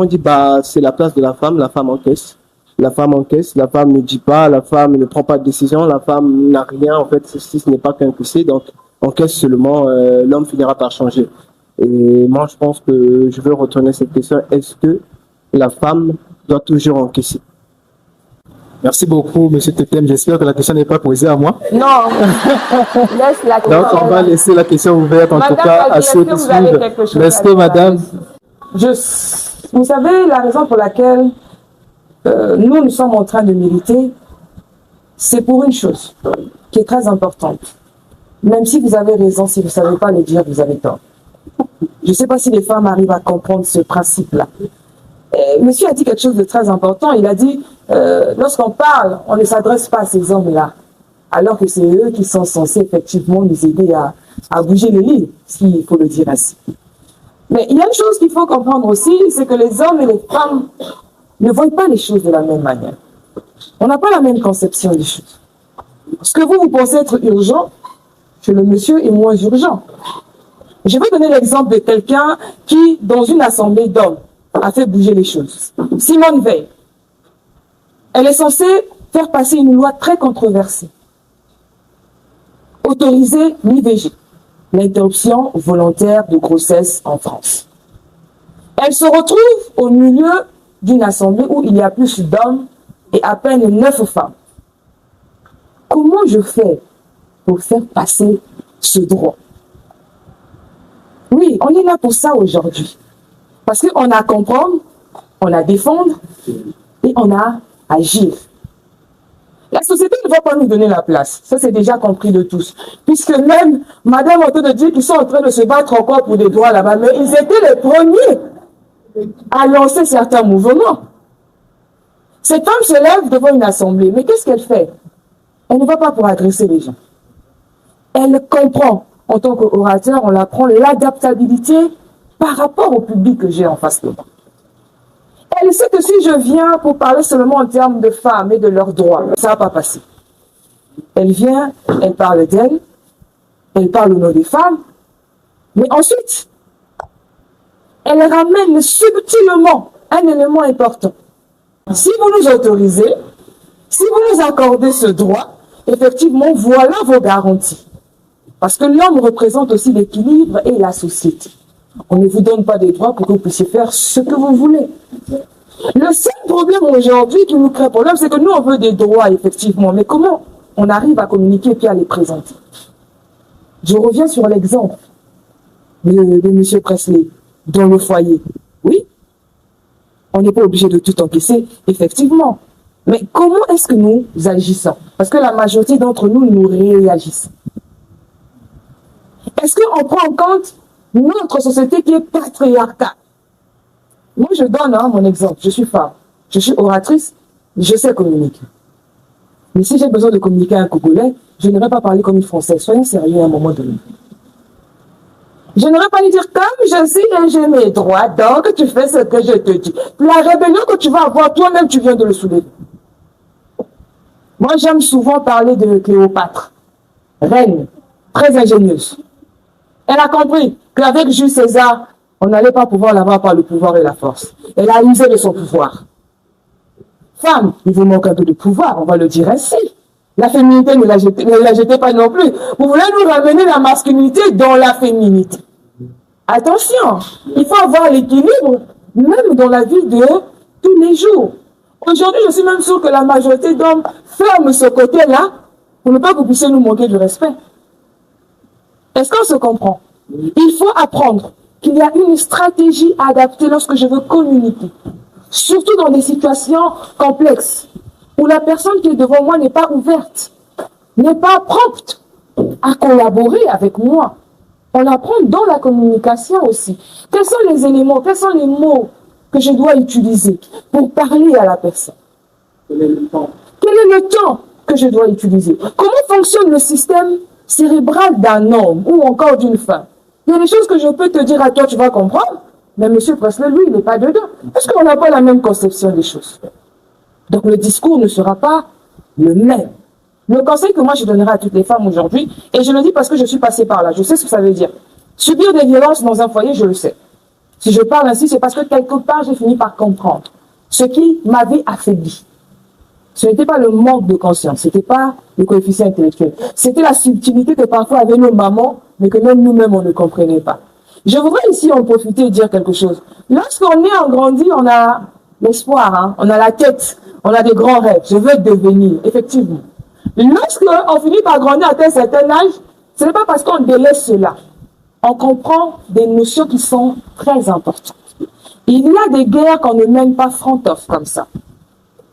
dit c'est la place de la femme encaisse. La femme encaisse, la femme ne dit pas, la femme ne prend pas de décision, la femme n'a rien, en fait, si ce n'est pas qu'un poussé, donc encaisse seulement, l'homme finira par changer. Et moi, je pense que je veux retourner cette question, est-ce que la femme doit toujours encaisser? Merci beaucoup, Monsieur Totem. J'espère que la question n'est pas posée à moi. Non, laisse la question. Donc, on va laisser la question ouverte, en tout cas, à ceux qui suivent. Est-ce que, madame... Vous savez, la raison pour laquelle nous sommes en train de militer, c'est pour une chose qui est très importante. Même si vous avez raison, si vous ne savez pas le dire, vous avez tort. Je ne sais pas si les femmes arrivent à comprendre ce principe-là. Monsieur a dit quelque chose de très important. Il a dit, lorsqu'on parle, on ne s'adresse pas à ces hommes-là, alors que c'est eux qui sont censés effectivement nous aider à bouger les lignes, s'il faut le dire ainsi. Mais il y a une chose qu'il faut comprendre aussi, c'est que les hommes et les femmes ne voient pas les choses de la même manière. On n'a pas la même conception des choses. Ce que vous pensez être urgent, chez le monsieur est moins urgent. Je vais donner l'exemple de quelqu'un qui, dans une assemblée d'hommes, a fait bouger les choses. Simone Veil. Elle est censée faire passer une loi très controversée. Autoriser l'IVG, l'interruption volontaire de grossesse en France. Elle se retrouve au milieu d'une assemblée où il y a plus d'hommes et à peine 9 femmes. Comment je fais pour faire passer ce droit? Oui, on est là pour ça aujourd'hui. Parce qu'on a à comprendre, on a à défendre et on a à agir. La société ne va pas nous donner la place. Ça, c'est déjà compris de tous. Puisque même, madame a de dire qu'ils sont en train de se battre encore pour des droits là-bas, mais ils étaient les premiers à lancer certains mouvements. Cette femme se lève devant une assemblée, mais qu'est-ce qu'elle fait? Elle ne va pas pour agresser les gens. Elle comprend en tant qu'orateur, on apprend l'adaptabilité par rapport au public que j'ai en face de moi. Elle sait que si je viens pour parler seulement en termes de femmes et de leurs droits, ça ne va pas passer. Elle vient, elle parle d'elle, elle parle au nom des femmes, mais ensuite, elle ramène subtilement un élément important. Si vous nous autorisez, si vous nous accordez ce droit, effectivement, voilà vos garanties. Parce que l'homme représente aussi l'équilibre et la société. On ne vous donne pas des droits pour que vous puissiez faire ce que vous voulez. Le seul problème aujourd'hui qui nous crée problème, c'est que nous, on veut des droits, effectivement. Mais comment on arrive à communiquer et puis à les présenter? Je reviens sur l'exemple de M. Presley dans le foyer. Oui, on n'est pas obligé de tout encaisser, effectivement. Mais comment est-ce que nous agissons? Parce que la majorité d'entre nous, nous réagissons. Est-ce qu'on prend en compte notre société qui est patriarcale? Moi, je donne mon exemple. Je suis femme, je suis oratrice, je sais communiquer. Mais si j'ai besoin de communiquer à un Congolais, je n'aurais pas parler comme une Française. Soyons sérieux à un moment donné. Je n'aurais pas lui dire comme je suis et j'ai mes droits, donc tu fais ce que je te dis. La rébellion que tu vas avoir, toi-même, tu viens de le soulever. Moi, j'aime souvent parler de Cléopâtre, reine, très ingénieuse. Elle a compris qu'avec Jules César, on n'allait pas pouvoir l'avoir par le pouvoir et la force. Elle a usé de son pouvoir. Femme, il vous manque un peu de pouvoir, on va le dire ainsi. La féminité, ne la jetez pas non plus. Vous voulez nous ramener la masculinité dans la féminité. Attention, il faut avoir l'équilibre, même dans la vie de tous les jours. Aujourd'hui, je suis même sûre que la majorité d'hommes ferment ce côté-là pour ne pas que vous puissiez nous manquer de respect. Est-ce qu'on se comprend? Il faut apprendre qu'il y a une stratégie adaptée lorsque je veux communiquer. Surtout dans des situations complexes, où la personne qui est devant moi n'est pas ouverte, n'est pas prompte à collaborer avec moi. On apprend dans la communication aussi. Quels sont les éléments, quels sont les mots que je dois utiliser pour parler à la personne? Quel est le temps que je dois utiliser? Comment fonctionne le système cérébral d'un homme ou encore d'une femme? Il y a des choses que je peux te dire à toi, tu vas comprendre, mais M. Presley, lui, il n'est pas dedans. Parce qu'on n'a pas la même conception des choses. Donc le discours ne sera pas le même. Le conseil que moi je donnerai à toutes les femmes aujourd'hui, et je le dis parce que je suis passée par là, je sais ce que ça veut dire. Subir des violences dans un foyer, je le sais. Si je parle ainsi, c'est parce que quelque part j'ai fini par comprendre ce qui m'avait affaibli. Ce n'était pas le manque de conscience, ce n'était pas le coefficient intellectuel. C'était la subtilité que parfois avaient nos mamans, mais que même nous-mêmes on ne comprenait pas. Je voudrais ici en profiter et dire quelque chose. Lorsqu'on est en grandi, on a l'espoir, on a la tête, on a des grands rêves. Je veux devenir, effectivement. Lorsqu'on finit par grandir à un certain âge, ce n'est pas parce qu'on délaisse cela. On comprend des notions qui sont très importantes. Il y a des guerres qu'on ne mène pas front-off comme ça.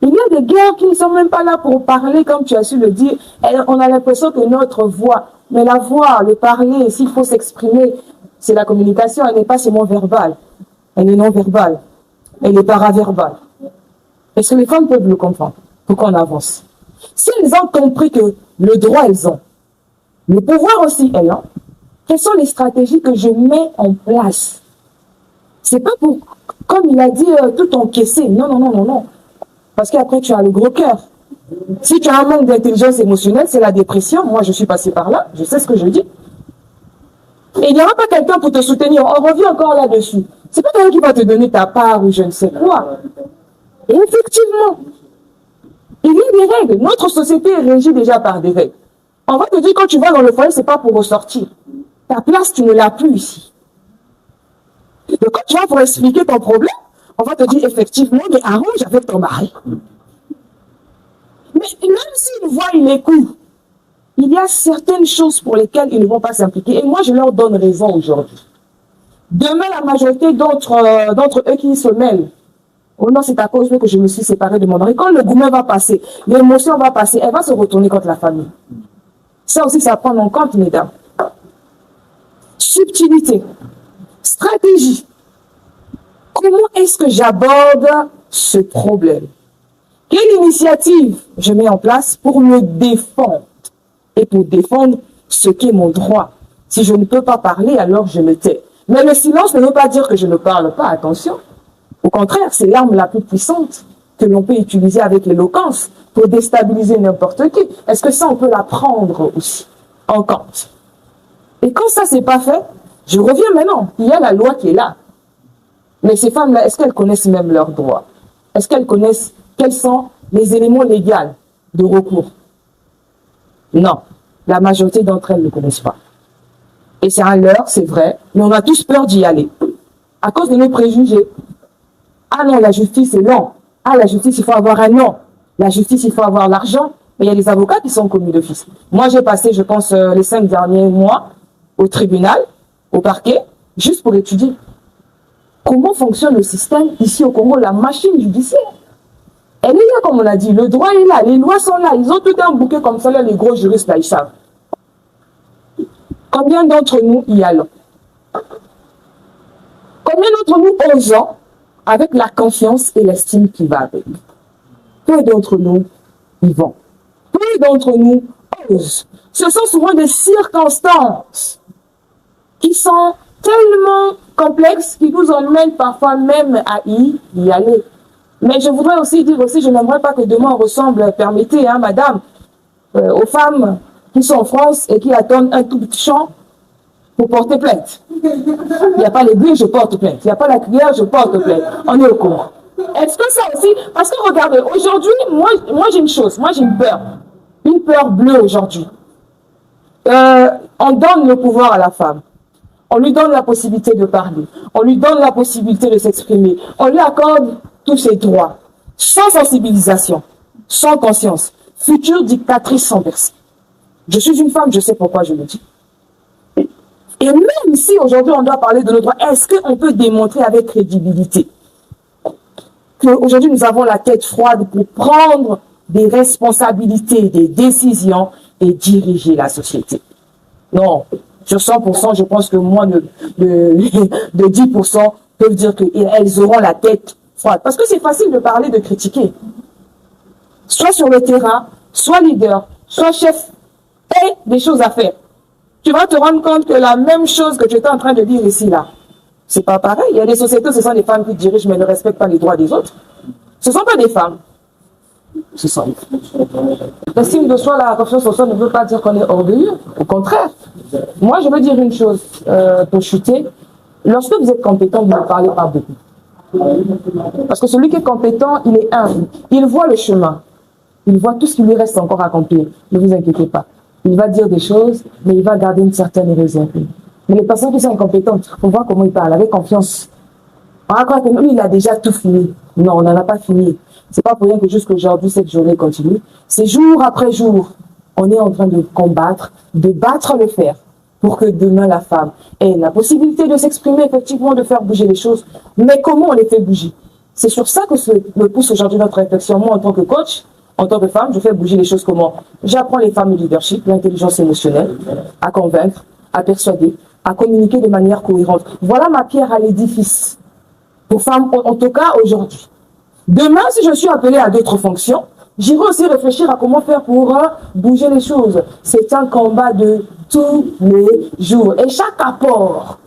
Il y a des guerres qui ne sont même pas là pour parler, comme tu as su le dire. Et on a l'impression que notre voix, mais la voix, le parler, s'il faut s'exprimer, c'est la communication, elle n'est pas seulement verbale. Elle est non-verbale. Elle est paraverbale. Est-ce que les femmes peuvent le comprendre? Pour qu'on avance. Si elles ont compris que le droit, elles ont, le pouvoir aussi, elles ont, quelles sont les stratégies que je mets en place? C'est pas pour, comme il a dit, tout encaisser. Non, non, non, non, non. Parce qu'après, tu as le gros cœur. Si tu as un manque d'intelligence émotionnelle, c'est la dépression. Moi, je suis passée par là. Je sais ce que je dis. Et il n'y aura pas quelqu'un pour te soutenir. On revient encore là-dessus. C'est pas quelqu'un qui va te donner ta part ou je ne sais quoi. Et effectivement, il y a des règles. Notre société est régie déjà par des règles. On va te dire quand tu vas dans le foyer, c'est pas pour ressortir. Ta place, tu ne l'as plus ici. Donc quand tu vas pour expliquer ton problème, on va te dire effectivement, mais arrange avec ton mari. Mais même s'ils voient, ils écoutent, il y a certaines choses pour lesquelles ils ne vont pas s'impliquer. Et moi, je leur donne raison aujourd'hui. Demain, la majorité d'entre eux qui se mêlent, oh non, c'est à cause d'eux que je me suis séparée de mon mari. Quand le gourmet va passer, l'émotion va passer, elle va se retourner contre la famille. Ça aussi, c'est à prendre en compte, mesdames. Subtilité, stratégie. Comment est-ce que j'aborde ce problème? Quelle initiative je mets en place pour me défendre et pour défendre ce qui est mon droit? Si je ne peux pas parler, alors je me tais. Mais le silence ne veut pas dire que je ne parle pas, attention. Au contraire, c'est l'arme la plus puissante que l'on peut utiliser avec l'éloquence pour déstabiliser n'importe qui. Est-ce que ça, on peut l'apprendre aussi en compte? Et quand ça, c'est pas fait, je reviens maintenant. Il y a la loi qui est là. Mais ces femmes-là, est-ce qu'elles connaissent même leurs droits? Est-ce qu'elles connaissent quels sont les éléments légaux de recours? Non. La majorité d'entre elles ne connaissent pas. Et c'est un leurre, c'est vrai, mais on a tous peur d'y aller. À cause de nos préjugés. Ah non, la justice est long. Ah, la justice, il faut avoir un nom. La justice, il faut avoir l'argent. Mais il y a des avocats qui sont commis d'office. Moi, j'ai passé, je pense, les 5 derniers mois au tribunal, au parquet, juste pour étudier comment fonctionne le système ici au Congo, la machine judiciaire. Elle est là, comme on a dit, le droit est là, les lois sont là, ils ont tout un bouquet comme ça, là, les gros juristes, là, ils savent. Combien d'entre nous y allons? Combien d'entre nous osons avec la confiance et l'estime qui va avec? Peu d'entre nous y vont. Peu d'entre nous osent. Ce sont souvent des circonstances qui sont tellement complexes qui nous emmènent parfois même à y aller. Mais je voudrais aussi dire je n'aimerais pas que demain on ressemble, permettez, hein, madame, aux femmes qui sont en France et qui attendent un tout petit champ pour porter plainte. Il n'y a pas l'aiguille, je porte plainte. Il n'y a pas la cuillère, je porte plainte. On est au courant. Est-ce que ça aussi, parce que regardez, aujourd'hui, moi j'ai une chose, moi j'ai une peur bleue aujourd'hui. On donne le pouvoir à la femme. On lui donne la possibilité de parler. On lui donne la possibilité de s'exprimer. On lui accorde tous ses droits. Sans sensibilisation, sans conscience. Future dictatrice sans personne. Je suis une femme, je sais pourquoi je le dis. Et même si aujourd'hui on doit parler de nos droits, est-ce qu'on peut démontrer avec crédibilité qu'aujourd'hui nous avons la tête froide pour prendre des responsabilités, des décisions et diriger la société? Non. Sur 100%, je pense que moins de 10% peuvent dire qu'elles auront la tête froide. Parce que c'est facile de parler, de critiquer. Soit sur le terrain, soit leader, soit chef, et des choses à faire. Tu vas te rendre compte que la même chose que tu étais en train de dire ici, là, c'est pas pareil. Il y a des sociétés, ce sont des femmes qui dirigent, mais ne respectent pas les droits des autres. Ce ne sont pas des femmes. Ce sont des femmes. L'estime de soi, la confiance en soi ne veut pas dire qu'on est orgueilleux. Au contraire. Moi, je veux dire une chose pour chuter. Lorsque vous êtes compétent, vous ne parlez pas beaucoup. Parce que celui qui est compétent, il est humble. Il voit le chemin. Il voit tout ce qui lui reste encore à accomplir. Ne vous inquiétez pas. Il va dire des choses, mais il va garder une certaine réserve. Mais les personnes qui sont incompétentes, on voit comment ils parlent, avec confiance. On va croire que lui, il a déjà tout fini. Non, on n'en a pas fini. C'est pas pour rien que jusqu'aujourd'hui, cette journée continue. C'est jour après jour, on est en train de combattre, de battre le fer pour que demain la femme ait la possibilité de s'exprimer, effectivement, de faire bouger les choses. Mais comment on les fait bouger? C'est sur ça que me pousse aujourd'hui notre réflexion. Moi, en tant que coach, en tant que femme, je fais bouger les choses comment? J'apprends les femmes au leadership, l'intelligence émotionnelle, à convaincre, à persuader, à communiquer de manière cohérente. Voilà ma pierre à l'édifice. Pour femmes, en tout cas aujourd'hui. Demain, si je suis appelée à d'autres fonctions, j'irai aussi réfléchir à comment faire pour bouger les choses. C'est un combat de tous les jours. Et chaque apport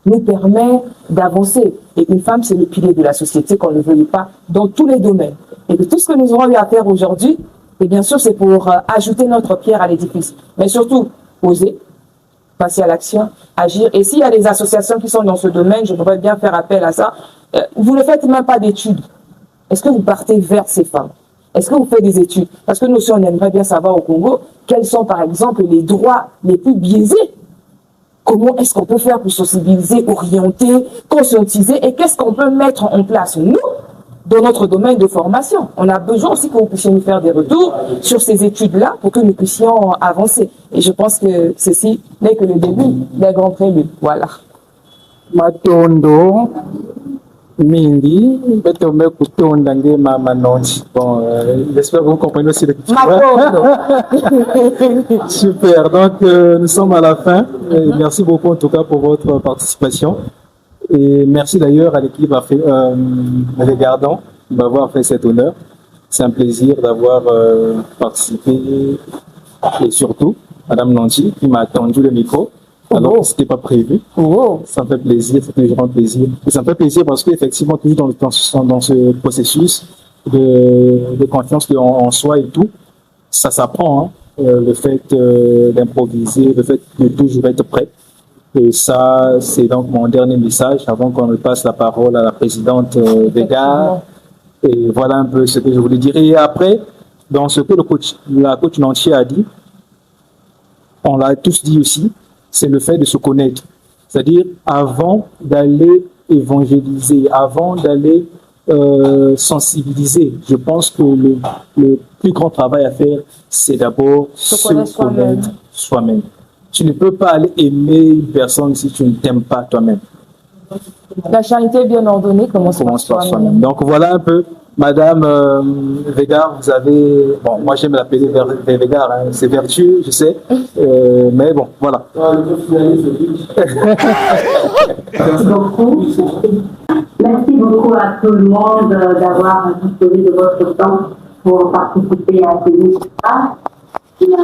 nous permet d'avancer. Et une femme, c'est le pilier de la société, qu'on ne le veuille pas, dans tous les domaines. Et que tout ce que nous aurons eu à faire aujourd'hui, et bien sûr, c'est pour ajouter notre pierre à l'édifice. Mais surtout, oser, passer à l'action, agir. Et s'il y a des associations qui sont dans ce domaine, je voudrais bien faire appel à ça. Vous ne faites même pas d'études. Est-ce que vous partez vers ces femmes? Est-ce que vous faites des études? Parce que nous aussi, on aimerait bien savoir au Congo quels sont, par exemple, les droits les plus biaisés. Comment est-ce qu'on peut faire pour sensibiliser, orienter, conscientiser, et qu'est-ce qu'on peut mettre en place, nous, dans notre domaine de formation? On a besoin aussi que vous puissiez nous faire des retours sur ces études-là pour que nous puissions avancer. Et je pense que ceci n'est que le début des grands préludes. Voilà. Matondo, Mingi, Betombe Kutondange Mamanonchi. Bon, j'espère que vous comprenez aussi le petit Super, donc nous sommes à la fin. Merci beaucoup en tout cas pour votre participation. Et merci d'ailleurs à l'équipe Les Gardons de m'avoir fait cet honneur. C'est un plaisir d'avoir participé et surtout Madame Nanji qui m'a tendu le micro. alors que ce n'était pas prévu. Ça me fait plaisir, ça fait un grand plaisir. Et ça me fait plaisir parce qu'effectivement, toujours dans ce processus de confiance en soi et tout, ça s'apprend, hein. Le fait d'improviser, le fait de toujours être prêt. Et ça, c'est donc mon dernier message avant qu'on ne passe la parole à la présidente Vega. Et voilà un peu ce que je voulais dire. Et après, dans ce que la coach Nantier a dit, on l'a tous dit aussi, c'est le fait de se connaître. C'est-à-dire, avant d'aller évangéliser, avant d'aller sensibiliser, je pense que le plus grand travail à faire, c'est d'abord se connaître soi-même. Tu ne peux pas aller aimer une personne si tu ne t'aimes pas toi-même. La charité bien ordonnée commence par soi-même. Donc voilà un peu, Madame Vega, vous avez... Bon, moi j'aime l'appeler Vega, hein, c'est vertueux, je sais, mais bon, voilà. Merci beaucoup. Merci beaucoup à tout le monde d'avoir disposé de votre temps pour participer à ce médias. Nous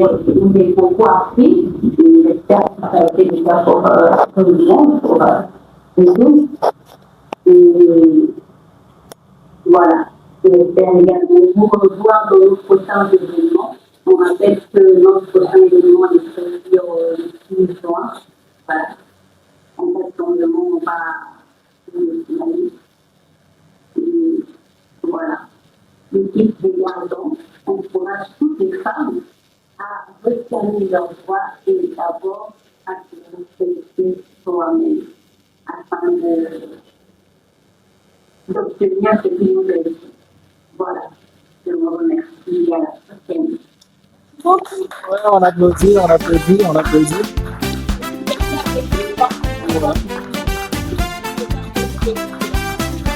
avons beaucoup appris. J'espère que ça a été déjà pour tout le monde, pour nous tous. Et voilà. J'espère également vous revoir dans nos prochains événements. On rappelle que notre prochain événement est prévu le 6 juin. Voilà. En fait, on va finaliser. Et voilà. L'équipe des gardons encourage toutes les femmes à reclamer leur droit et d'abord à se respecter soi-même afin d'obtenir ce qui nous réussit. Voilà. Je vous remercie et à la prochaine. Ouais, on applaudit. Voilà.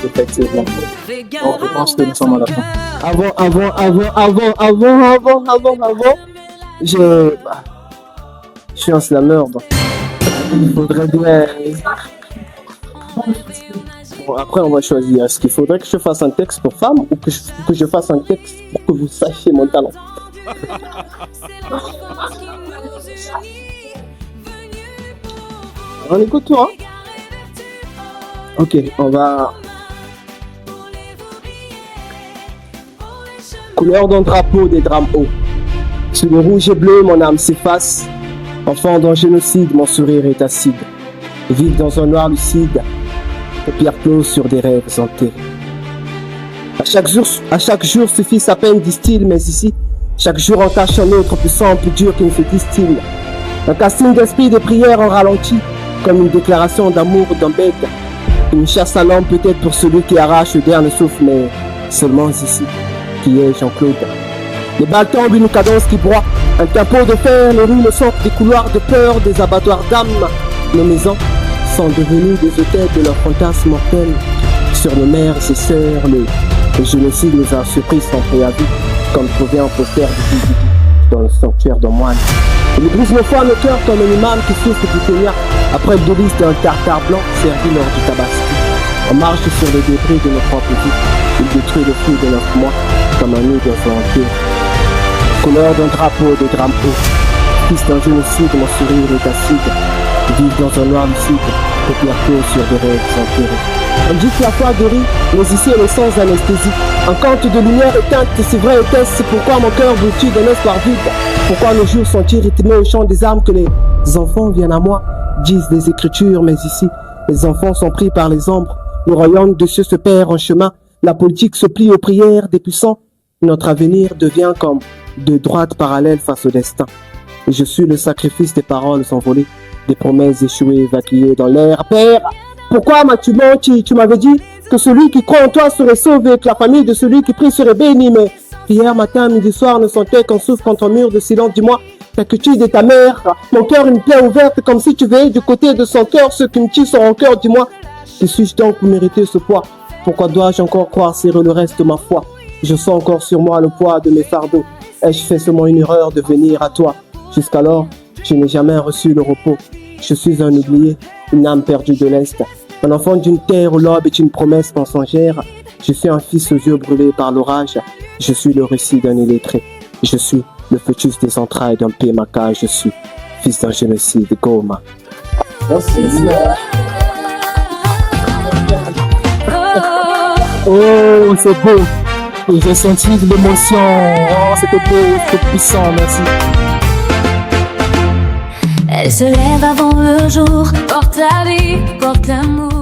Effectivement. Donc, je pense que nous sommes à la fin. Avant, je suis un slammer. Donc. Il faudrait bien. Bon, après, on va choisir. Est-ce qu'il faudrait que je fasse un texte pour femmes ou que je fasse un texte pour que vous sachiez mon talent? On écoute tout, hein? Ok, on va. Couleur d'un drapeau des drames hauts. Sous le rouge et bleu, mon âme s'efface. Enfant d'un génocide, mon sourire est acide. Vivre dans un noir lucide, paupières closes sur des rêves enterrés. À chaque jour suffit sa peine, disent-ils, mais ici, chaque jour en cache un autre plus sombre, plus dur qui ne se distille. Un casting d'esprit de prière en ralenti, comme une déclaration d'amour d'un bête. Une chasse à l'homme peut-être pour celui qui arrache le dernier souffle, mais seulement ici, qui est Jean-Claude. Les balles tombent, une cadence qui broie, un tempo de fer, les rues ne sortent des couloirs de peur, des abattoirs d'âmes. Nos maisons sont devenues des hôtels de leurs fantasmes mortels. Sur nos mères et sœurs, le génocide nous a surpris sans préavis, comme provient un poster de Didi dans le sanctuaire d'un moine. Il brise nos foi, nos cœurs comme un imam qui souffre du Kenya après le délice d'un tartare blanc servi lors du tabaski. On marche sur les débris de nos propres vies. Il détruit le fruit de 9 mois comme un nid d'involonté. Couleur d'un drapeau de drame haut. Fils d'un génocide, mon sourire est acide. Vivre dans un noir lucide, paupières closes sur des rêves enterrés. On dit que la foi guérit, mais ici elle est sans anesthésie. Un conte de lumière éteinte, c'est vrai était-ce, c'est pourquoi mon cœur brûle d'un espoir vide. Pourquoi nos jours sont-ils rythmés au chant des armes que les enfants viennent à moi, disent des écritures, mais ici, les enfants sont pris par les ombres. Le royaume de Dieu se perd en chemin, la politique se plie aux prières des puissants. Notre avenir devient comme deux droites parallèles face au destin. Et je suis le sacrifice des paroles envolées, des promesses échouées, évacuées dans l'air. Père, pourquoi m'as-tu menti? Tu m'avais dit que celui qui croit en toi serait sauvé, que la famille de celui qui prie serait bénie, mais hier matin, midi, soir, ne sentais qu'un souffle contre un mur de silence. Dis-moi, que tu es de ta mère, mon cœur une plaie ouverte, comme si tu veillais du côté de son cœur, ceux qui me tuent sont en cœur. Dis-moi, qui suis-je donc pour mériter ce poids? Pourquoi dois-je encore croire serrer le reste de ma foi? Je sens encore sur moi le poids de mes fardeaux. Ai-je fait seulement une erreur de venir à toi? Jusqu'alors, je n'ai jamais reçu le repos. Je suis un oublié, une âme perdue de l'Est. Un enfant d'une terre où l'aube est une promesse mensongère. Je suis un fils aux yeux brûlés par l'orage. Je suis le récit d'un illettré. Je suis le fœtus des entrailles d'un PMK. Je suis fils d'un génocide, Goma. Merci. Oh, c'est beau. Et j'ai senti de l'émotion. Oh, c'était beau, c'était puissant, merci. Elle se lève avant le jour, porte la vie, porte l'amour.